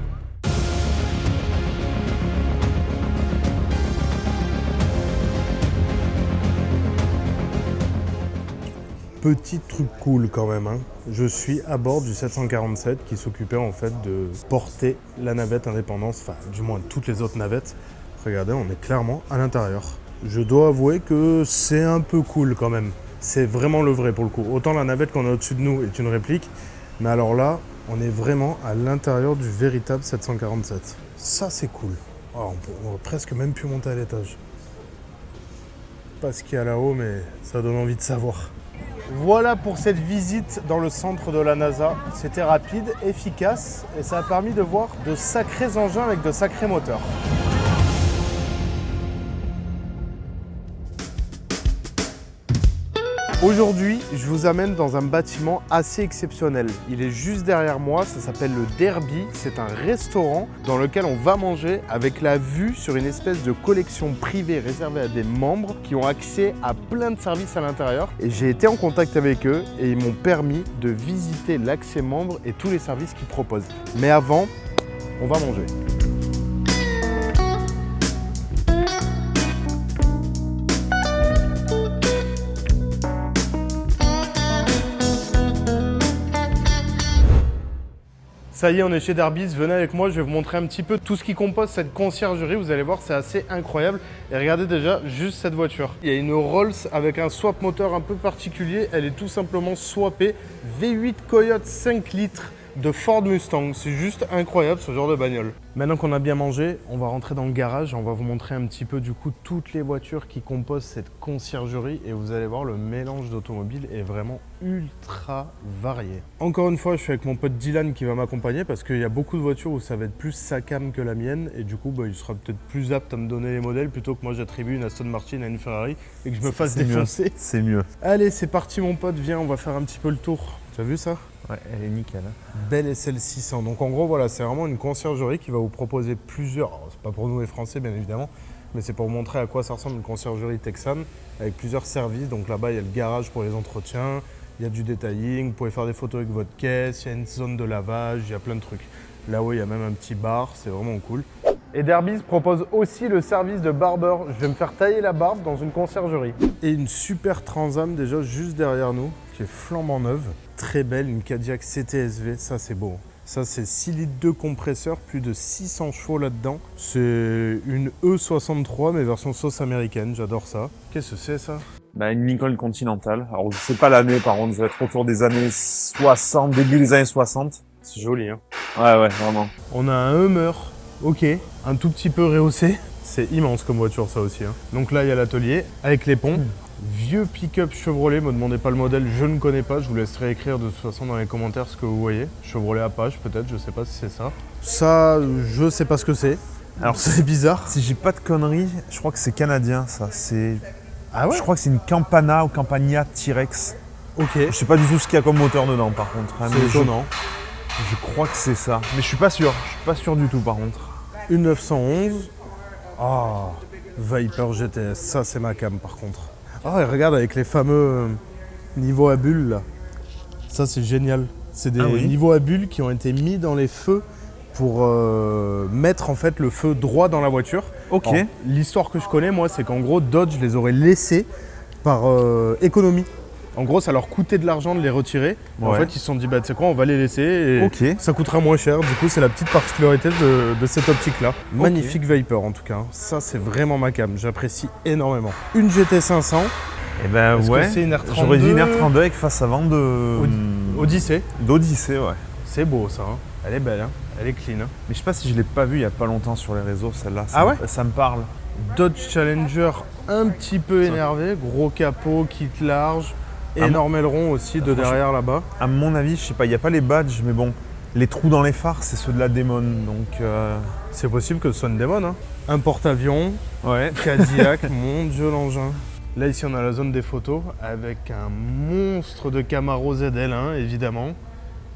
Petit truc cool quand même, hein. Je suis à bord du 747 qui s'occupait en fait de porter la navette Indépendance, enfin du moins toutes les autres navettes. Regardez, on est clairement à l'intérieur. Je dois avouer que c'est un peu cool quand même. C'est vraiment le vrai pour le coup. Autant la navette qu'on a au-dessus de nous est une réplique, mais alors là, on est vraiment à l'intérieur du véritable 747. Ça c'est cool. Oh, on va presque même plus monter à l'étage. Pas ce qu'il y a là-haut, mais ça donne envie de savoir. Voilà pour cette visite dans le centre de la NASA. C'était rapide, efficace et ça a permis de voir de sacrés engins avec de sacrés moteurs. Aujourd'hui, je vous amène dans un bâtiment assez exceptionnel. Il est juste derrière moi, ça s'appelle le Derby. C'est un restaurant dans lequel on va manger avec la vue sur une espèce de collection privée réservée à des membres qui ont accès à plein de services à l'intérieur. Et j'ai été en contact avec eux et ils m'ont permis de visiter l'accès membre et tous les services qu'ils proposent. Mais avant, on va manger. Ça y est, on est chez Derby's, venez avec moi, je vais vous montrer un petit peu tout ce qui compose cette conciergerie. Vous allez voir, c'est assez incroyable. Et regardez déjà juste cette voiture. Il y a une Rolls avec un swap moteur un peu particulier. Elle est tout simplement swappée V8 Coyote 5 litres de Ford Mustang. C'est juste incroyable ce genre de bagnole. Maintenant qu'on a bien mangé, on va rentrer dans le garage et on va vous montrer un petit peu du coup toutes les voitures qui composent cette conciergerie et vous allez voir le mélange d'automobiles est vraiment ultra varié. Encore une fois, je suis avec mon pote Dylan qui va m'accompagner parce qu'il y a beaucoup de voitures où ça va être plus sa cam que la mienne et du coup il sera peut-être plus apte à me donner les modèles plutôt que moi j'attribue une Aston Martin à une Ferrari et que je me fasse défoncer. C'est mieux. Allez, c'est parti mon pote, viens, on va faire un petit peu le tour. Tu as vu ça? Ouais, elle est nickel. Belle SL 600. Donc en gros, voilà, c'est vraiment une conciergerie qui va vous proposer plusieurs. Alors, c'est pas pour nous les Français, bien évidemment, mais c'est pour vous montrer à quoi ça ressemble une conciergerie texane avec plusieurs services. Donc là-bas, il y a le garage pour les entretiens, il y a du detailing, vous pouvez faire des photos avec votre caisse, il y a une zone de lavage, il y a plein de trucs. Là-haut, il y a même un petit bar, c'est vraiment cool. Et Derby's propose aussi le service de barber. Je vais me faire tailler la barbe dans une conciergerie. Et une super Transam déjà juste derrière nous, qui est flambant neuve. Très belle, une Cadillac CTSV, ça c'est beau. Ça c'est 6 litres de compresseur, plus de 600 chevaux là-dedans. C'est une E63 mais version sauce américaine, j'adore ça. Qu'est-ce que c'est ça? Bah, une Lincoln Continental. Alors je sais pas l'année par contre, ça va être autour des années 60, début des années 60. C'est joli hein. Ouais, vraiment. On a un Hummer, ok, un tout petit peu rehaussé. C'est immense comme voiture ça aussi. Hein. Donc là il y a l'atelier avec les ponts. Vieux pick-up Chevrolet, me demandez pas le modèle, je ne connais pas, je vous laisserai écrire de toute façon dans les commentaires ce que vous voyez. Chevrolet Apache peut-être, je sais pas si c'est ça. Ça, je sais pas ce que c'est. Alors c'est bizarre. Si j'ai pas de conneries, je crois que c'est canadien ça. C'est. Ah ouais? Je crois que c'est une Campana ou Campania T-Rex. Ok. Je sais pas du tout ce qu'il y a comme moteur dedans par contre. Hein, C'est étonnant. Je crois que c'est ça. Mais je suis pas sûr. Je suis pas sûr du tout par contre. Une 911. Ah, Viper GTS, ça c'est ma cam par contre. Ah et regarde avec les fameux niveaux à bulles là. Ça c'est génial. C'est des niveaux à bulles qui ont été mis dans les feux pour mettre en fait le feu droit dans la voiture. Ok. Alors, l'histoire que je connais moi c'est qu'en gros Dodge les aurait laissés par économie. En gros ça leur coûtait de l'argent de les retirer. Ouais. En fait ils se sont dit bah tu sais quoi on va les laisser et ça coûtera moins cher. Du coup c'est la petite particularité de cette optique là. Magnifique Viper en tout cas. Ça c'est vraiment ma cam, j'apprécie énormément. Une GT500. Et ben ouais, c'est une R32. J'aurais dit une R32 avec face avant de... Odyssey. D'Odyssey, ouais. C'est beau ça, hein. Elle est belle, hein. Elle est clean. Hein. Mais je sais pas si je l'ai pas vue il y a pas longtemps sur les réseaux, celle-là. Ah ouais? Ça me parle. Dodge Challenger un petit peu énervé, gros capot, kit large, énorme aileron aussi de derrière là-bas. À mon avis, je sais pas, il n'y a pas les badges, mais bon, Les trous dans les phares, c'est ceux de la Démon, donc... C'est possible que ce soit une démon, hein. Un porte-avions, Ouais. Cadillac, mon Dieu l'engin. Là ici on a la zone des photos avec un monstre de Camaro ZL1 évidemment.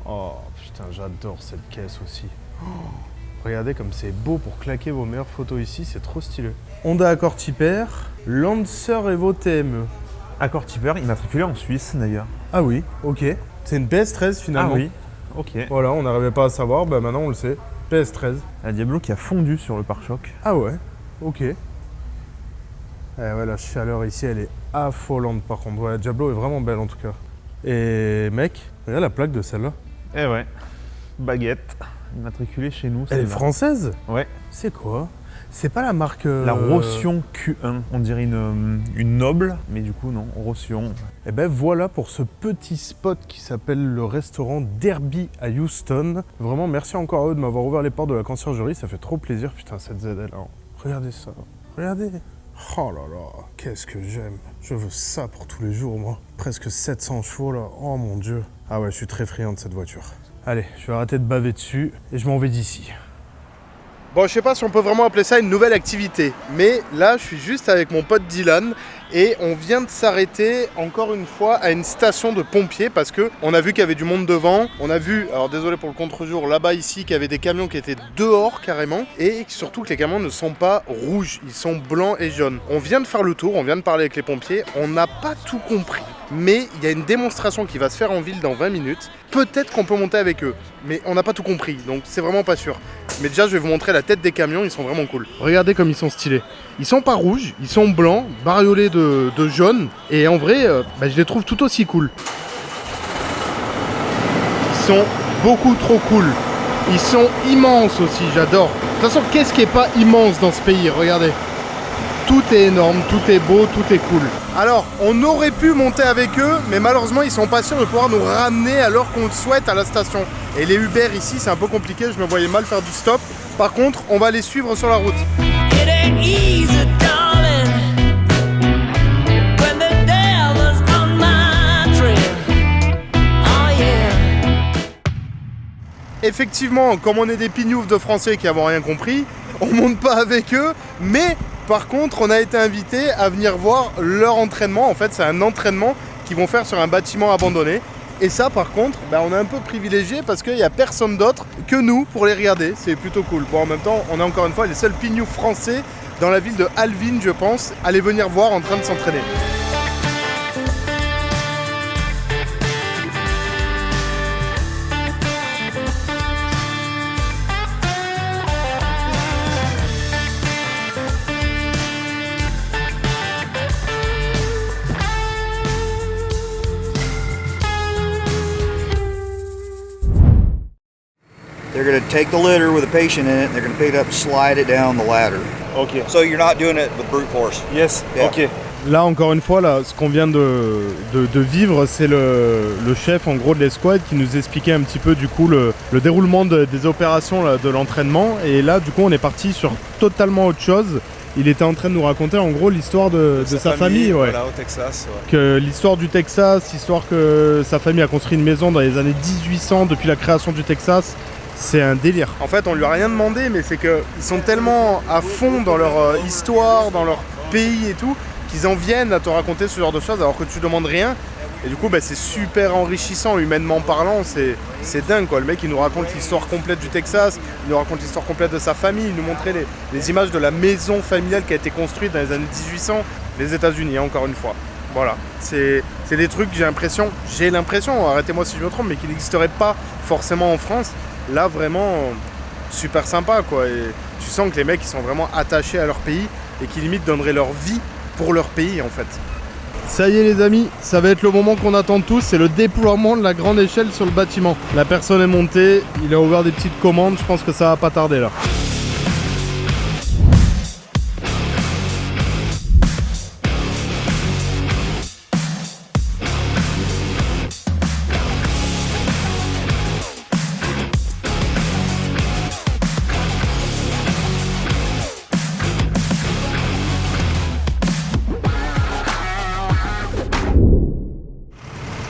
Oh putain j'adore cette caisse aussi. Oh, regardez comme c'est beau pour claquer vos meilleures photos ici, c'est trop stylé. Honda Accord Type R, Lancer Evo TME. Accord Tipper, immatriculé en Suisse d'ailleurs. Ah oui, ok. C'est une PS13 finalement. Ah oui, ok. Voilà, on n'arrivait pas à savoir, bah maintenant on le sait. PS13. Un Diablo qui a fondu sur le pare-choc. Ah ouais, ok. Ouais, la chaleur ici, elle est affolante par contre. Ouais, la Diablo est vraiment belle en tout cas. Et mec, regarde la plaque de celle-là. Eh ouais. Baguette. Immatriculée chez nous. Elle est celle-là. française? Ouais. C'est quoi? C'est pas la marque... La Rotion Q1. On dirait une noble, mais du coup non, Rotion. Et ben voilà pour ce petit spot qui s'appelle le restaurant Derby à Houston. Vraiment merci encore à eux de m'avoir ouvert les portes de la conciergerie, ça fait trop plaisir. Putain cette ZL, hein. Regardez ça, regardez. Oh là là, qu'est-ce que j'aime. Je veux ça pour tous les jours, moi. Presque 700 chevaux, là. Oh mon Dieu. Ah ouais, je suis très friand de cette voiture. Allez, je vais arrêter de baver dessus et je m'en vais d'ici. Bon, je sais pas si on peut vraiment appeler ça une nouvelle activité, mais là, je suis juste avec mon pote Dylan et on vient de s'arrêter encore une fois à une station de pompiers parce que on a vu qu'il y avait du monde devant. On a vu, alors désolé pour le contre-jour, là-bas ici, qu'il y avait des camions qui étaient dehors carrément et surtout que les camions ne sont pas rouges, ils sont blancs et jaunes. On vient de faire le tour, on vient de parler avec les pompiers, on n'a pas tout compris. Mais il y a une démonstration qui va se faire en ville dans 20 minutes. Peut-être qu'on peut monter avec eux, mais on n'a pas tout compris, donc c'est vraiment pas sûr. Mais déjà, je vais vous montrer la tête des camions, ils sont vraiment cool. Regardez comme ils sont stylés. Ils sont pas rouges, ils sont blancs, bariolés de jaune. Et en vrai, je les trouve tout aussi cool. Ils sont beaucoup trop cool. Ils sont immenses aussi, j'adore. De toute façon, qu'est-ce qui est pas immense dans ce pays? Regardez. Tout est énorme, tout est beau, tout est cool. Alors, on aurait pu monter avec eux, mais malheureusement, ils sont pas sûrs de pouvoir nous ramener à l'heure qu'on le souhaite à la station. Et les Uber ici, c'est un peu compliqué, je me voyais mal faire du stop. Par contre, on va les suivre sur la route. It ain't easy, darling, when the devil's on my trail. Oh yeah. Effectivement, comme on est des pignoufs de Français qui n'avons rien compris, on monte pas avec eux, mais par contre, on a été invités à venir voir leur entraînement. En fait, c'est un entraînement qu'ils vont faire sur un bâtiment abandonné. Et ça, par contre, on est un peu privilégié parce qu'il n'y a personne d'autre que nous pour les regarder. C'est plutôt cool. Bon, en même temps, on est encore une fois les seuls pignoufs français dans la ville de Alvin, je pense, à les venir voir en train de s'entraîner. They're going to take the litter with a patient in it, and they're going to pick it up and slide it down the ladder. Ok. So you're not doing it with brute force. Yes. Yeah. Ok. Là, encore une fois, là, ce qu'on vient de vivre, c'est le chef en gros de l'escouade qui nous expliquait un petit peu du coup le déroulement des opérations là, de l'entraînement. Et là, du coup, on est parti sur totalement autre chose. Il était en train de nous raconter en gros l'histoire de sa famille, ouais. Voilà, au Texas. Ouais. Que l'histoire du Texas, l'histoire que sa famille a construit une maison dans les années 1800 depuis la création du Texas. C'est un délire. En fait, on lui a rien demandé, mais c'est qu'ils sont tellement à fond dans leur histoire, dans leur pays et tout, qu'ils en viennent à te raconter ce genre de choses alors que tu demandes rien. Et du coup, c'est super enrichissant, humainement parlant, c'est dingue quoi. Le mec, il nous raconte l'histoire complète du Texas, il nous raconte l'histoire complète de sa famille, il nous montrait les images de la maison familiale qui a été construite dans les années 1800, les États-Unis, encore une fois. Voilà, c'est des trucs, j'ai l'impression, arrêtez-moi si je me trompe, mais qui n'existeraient pas forcément en France. Là, vraiment, super sympa quoi. Et tu sens que les mecs, ils sont vraiment attachés à leur pays et qui limite donneraient leur vie pour leur pays en fait. Ça y est les amis, ça va être le moment qu'on attend tous, c'est le déploiement de la grande échelle sur le bâtiment. La personne est montée, il a ouvert des petites commandes, je pense que ça va pas tarder là.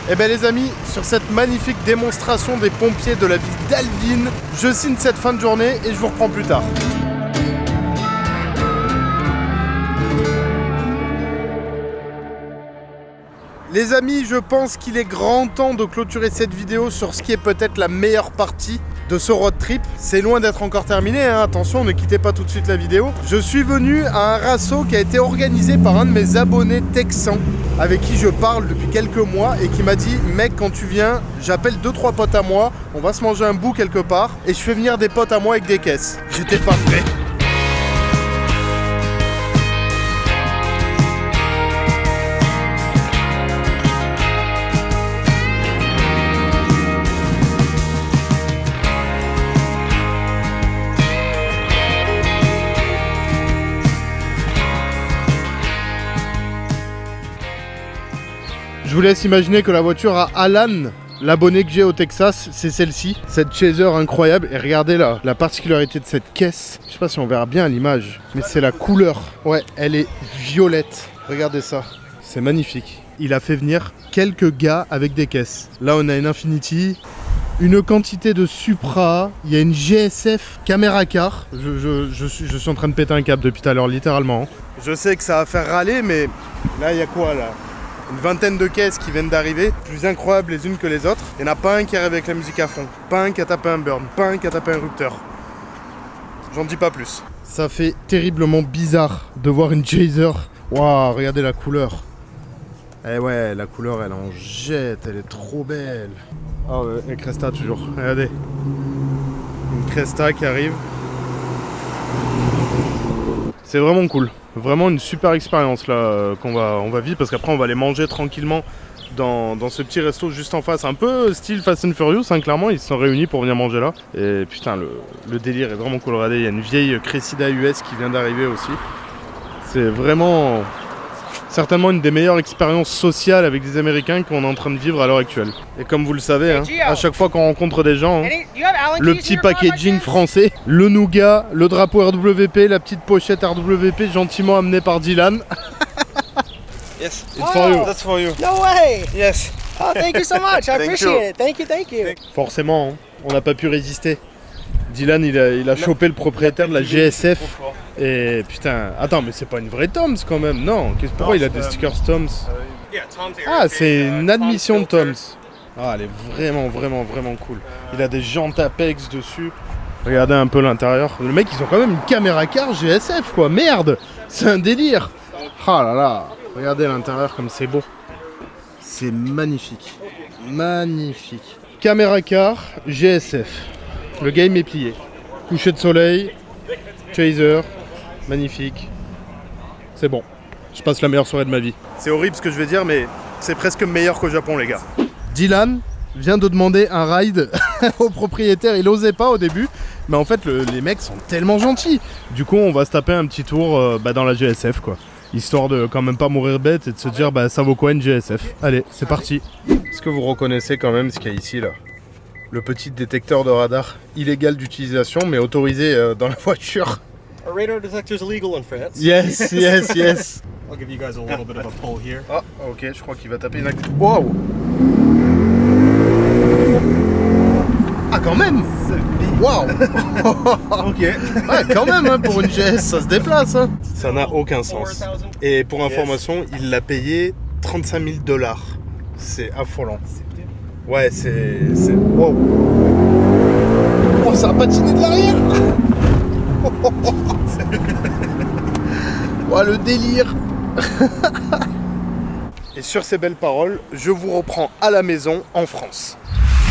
Eh bien les amis, sur cette magnifique démonstration des pompiers de la ville d'Alvin, je signe cette fin de journée et je vous reprends plus tard. Les amis, je pense qu'il est grand temps de clôturer cette vidéo sur ce qui est peut-être la meilleure partie de ce road trip. C'est loin d'être encore terminé, hein. Attention, ne quittez pas tout de suite la vidéo. Je suis venu à un rasso qui a été organisé par un de mes abonnés texans avec qui je parle depuis quelques mois et qui m'a dit « Mec, quand tu viens, j'appelle 2-3 potes à moi, on va se manger un bout quelque part et je fais venir des potes à moi avec des caisses. » J'étais pas prêt. Je vous laisse imaginer que la voiture à Alan, l'abonné que j'ai au Texas, c'est celle-ci. Cette Chaser incroyable. Et regardez là, la particularité de cette caisse. Je sais pas si on verra bien à l'image, mais c'est la couleur. Ouais, elle est violette. Regardez ça. C'est magnifique. Il a fait venir quelques gars avec des caisses. Là, on a une Infiniti, une quantité de Supra. Il y a une GSF caméra car. Je suis en train de péter un câble depuis tout à l'heure, littéralement. Je sais que ça va faire râler, mais là, il y a quoi là? Une vingtaine de caisses qui viennent d'arriver, plus incroyables les unes que les autres. Il n'y en a pas un qui arrive avec la musique à fond, pas un qui a tapé un burn, pas un qui a tapé un rupteur. J'en dis pas plus. Ça fait terriblement bizarre de voir une Chaser. Waouh, regardez la couleur. Eh ouais, la couleur elle en jette, elle est trop belle. Ah ouais, et Cresta toujours, regardez. Une Cresta qui arrive. C'est vraiment cool. Vraiment une super expérience là qu'on va vivre parce qu'après on va aller manger tranquillement dans ce petit resto juste en face. Un peu style Fast and Furious, hein, clairement, ils se sont réunis pour venir manger là. Et putain, le délire est vraiment cool. Regardez, il y a une vieille Cressida US qui vient d'arriver aussi. C'est vraiment certainement une des meilleures expériences sociales avec des Américains qu'on est en train de vivre à l'heure actuelle. Et comme vous le savez, hein, à chaque fois qu'on rencontre des gens, hein, le petit packaging français, le nougat, le drapeau RWP, la petite pochette RWP gentiment amenée par Dylan. Yes. It's for you. That's for you. No way! Yes. Oh, thank you so much. I appreciate it. Thank you, thank you. Forcément, hein, on n'a pas pu résister. Dylan, il a chopé le propriétaire de la GSF. Et putain, attends, mais c'est pas une vraie Tom's quand même, non? Pourquoi il a des stickers Tom's? Ah, c'est une admission de Tom's. Ah, elle est vraiment, vraiment, vraiment cool. Il a des jantes Apex dessus. Regardez un peu l'intérieur. Le mec, ils ont quand même une caméra car GSF, quoi. Merde, c'est un délire. Ah là là, regardez l'intérieur comme c'est beau. C'est magnifique. Magnifique. Caméra car GSF. Le game est plié. Coucher de soleil, Chaser, magnifique. C'est bon. Je passe la meilleure soirée de ma vie. C'est horrible ce que je vais dire, mais c'est presque meilleur qu'au Japon, les gars. Dylan vient de demander un ride au propriétaire. Il osait pas au début, mais en fait, les mecs sont tellement gentils. Du coup, on va se taper un petit tour dans la GSF, quoi. Histoire de quand même pas mourir bête et de se dire, bah ça vaut quoi une GSF? Allez, c'est parti. Est-ce que vous reconnaissez quand même ce qu'il y a ici, là? Le petit détecteur de radar illégal d'utilisation, mais autorisé dans la voiture. A radar detector is illegal in France. Yes, yes, yes. I'll give you guys a little bit of a pull here. Ah, ok, je crois qu'il va taper une... Wow. Ah, quand même. Wow. Ok. Ouais, quand même, hein, pour une GS, ça se déplace. Hein. Ça n'a aucun sens. Et pour information, il l'a payé 35 000 $. C'est affolant. Ouais, c'est... Wow. Oh, ça a patiné de l'arrière. Oh, le délire. Et sur ces belles paroles, je vous reprends à la maison en France.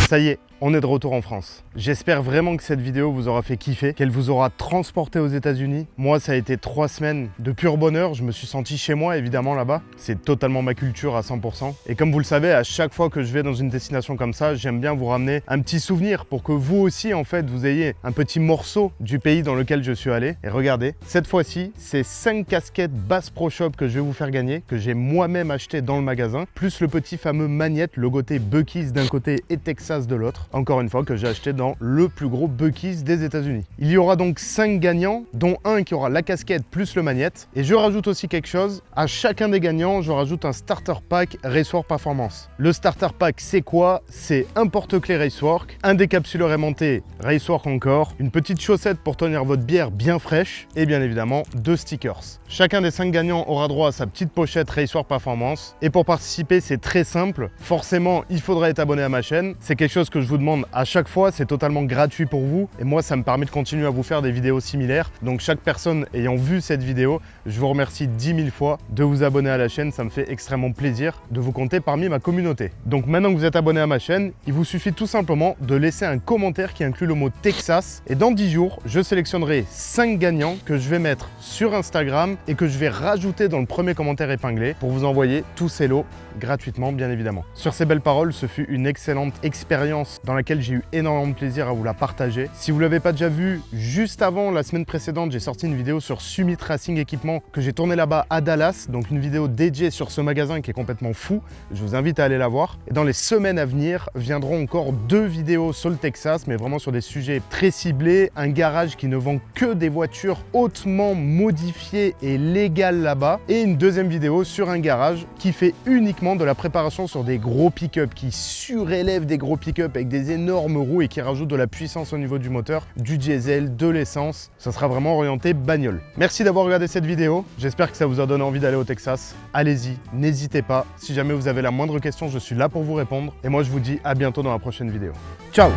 Ça y est, on est de retour en France. J'espère vraiment que cette vidéo vous aura fait kiffer, qu'elle vous aura transporté aux États-Unis. Moi, ça a été 3 semaines de pur bonheur. Je me suis senti chez moi, évidemment, là-bas. C'est totalement ma culture à 100%. Et comme vous le savez, à chaque fois que je vais dans une destination comme ça, j'aime bien vous ramener un petit souvenir pour que vous aussi, en fait, vous ayez un petit morceau du pays dans lequel je suis allé. Et regardez, cette fois-ci, c'est 5 casquettes Bass Pro Shop que je vais vous faire gagner, que j'ai moi-même acheté dans le magasin, plus le petit fameux magnète, logoté Buc-ee's d'un côté et Texas de l'autre. encore une fois, que j'ai acheté dans le plus gros Buc-ee's des États-Unis. Il y aura donc 5 gagnants, dont un qui aura la casquette plus le magnète. Et je rajoute aussi quelque chose, à chacun des gagnants, je rajoute un starter pack Racework Performance. Le starter pack, c'est quoi? C'est un porte-clés Racework, un décapsuleur aimanté Racework encore, une petite chaussette pour tenir votre bière bien fraîche et bien évidemment 2 stickers. Chacun des 5 gagnants aura droit à sa petite pochette Racework Performance. Et pour participer, c'est très simple. Forcément, il faudra être abonné à ma chaîne. C'est quelque chose que je vous demande à chaque fois. C'est totalement gratuit pour vous. Et moi, ça me permet de continuer à vous faire des vidéos similaires. Donc chaque personne ayant vu cette vidéo, je vous remercie 10 000 fois de vous abonner à la chaîne. Ça me fait extrêmement plaisir de vous compter parmi ma communauté. Donc maintenant que vous êtes abonné à ma chaîne, il vous suffit tout simplement de laisser un commentaire qui inclut le mot Texas. Et dans 10 jours, je sélectionnerai 5 gagnants que je vais mettre sur Instagram et que je vais rajouter dans le premier commentaire épinglé pour vous envoyer tous ces lots gratuitement, bien évidemment. Sur ces belles paroles, ce fut une excellente expérience dans laquelle j'ai eu énormément de plaisir à vous la partager. Si vous ne l'avez pas déjà vu, juste avant, la semaine précédente, j'ai sorti une vidéo sur Summit Racing Equipment que j'ai tournée là-bas à Dallas, donc une vidéo dédiée sur ce magasin qui est complètement fou. Je vous invite à aller la voir. Et dans les semaines à venir, viendront encore 2 vidéos sur le Texas, mais vraiment sur des sujets très ciblés. Un garage qui ne vend que des voitures hautement modifiées et légales là-bas. Et une deuxième vidéo sur un garage qui fait uniquement de la préparation sur des gros pick-up, qui surélève des gros pick-up avec des énormes roues et qui rajoute de la puissance au niveau du moteur, du diesel, de l'essence. Ça sera vraiment orienté bagnole. Merci d'avoir regardé cette vidéo. J'espère que ça vous a donné envie d'aller au Texas. Allez-y, n'hésitez pas. Si jamais vous avez la moindre question, je suis là pour vous répondre. Et moi, je vous dis à bientôt dans la prochaine vidéo. Ciao!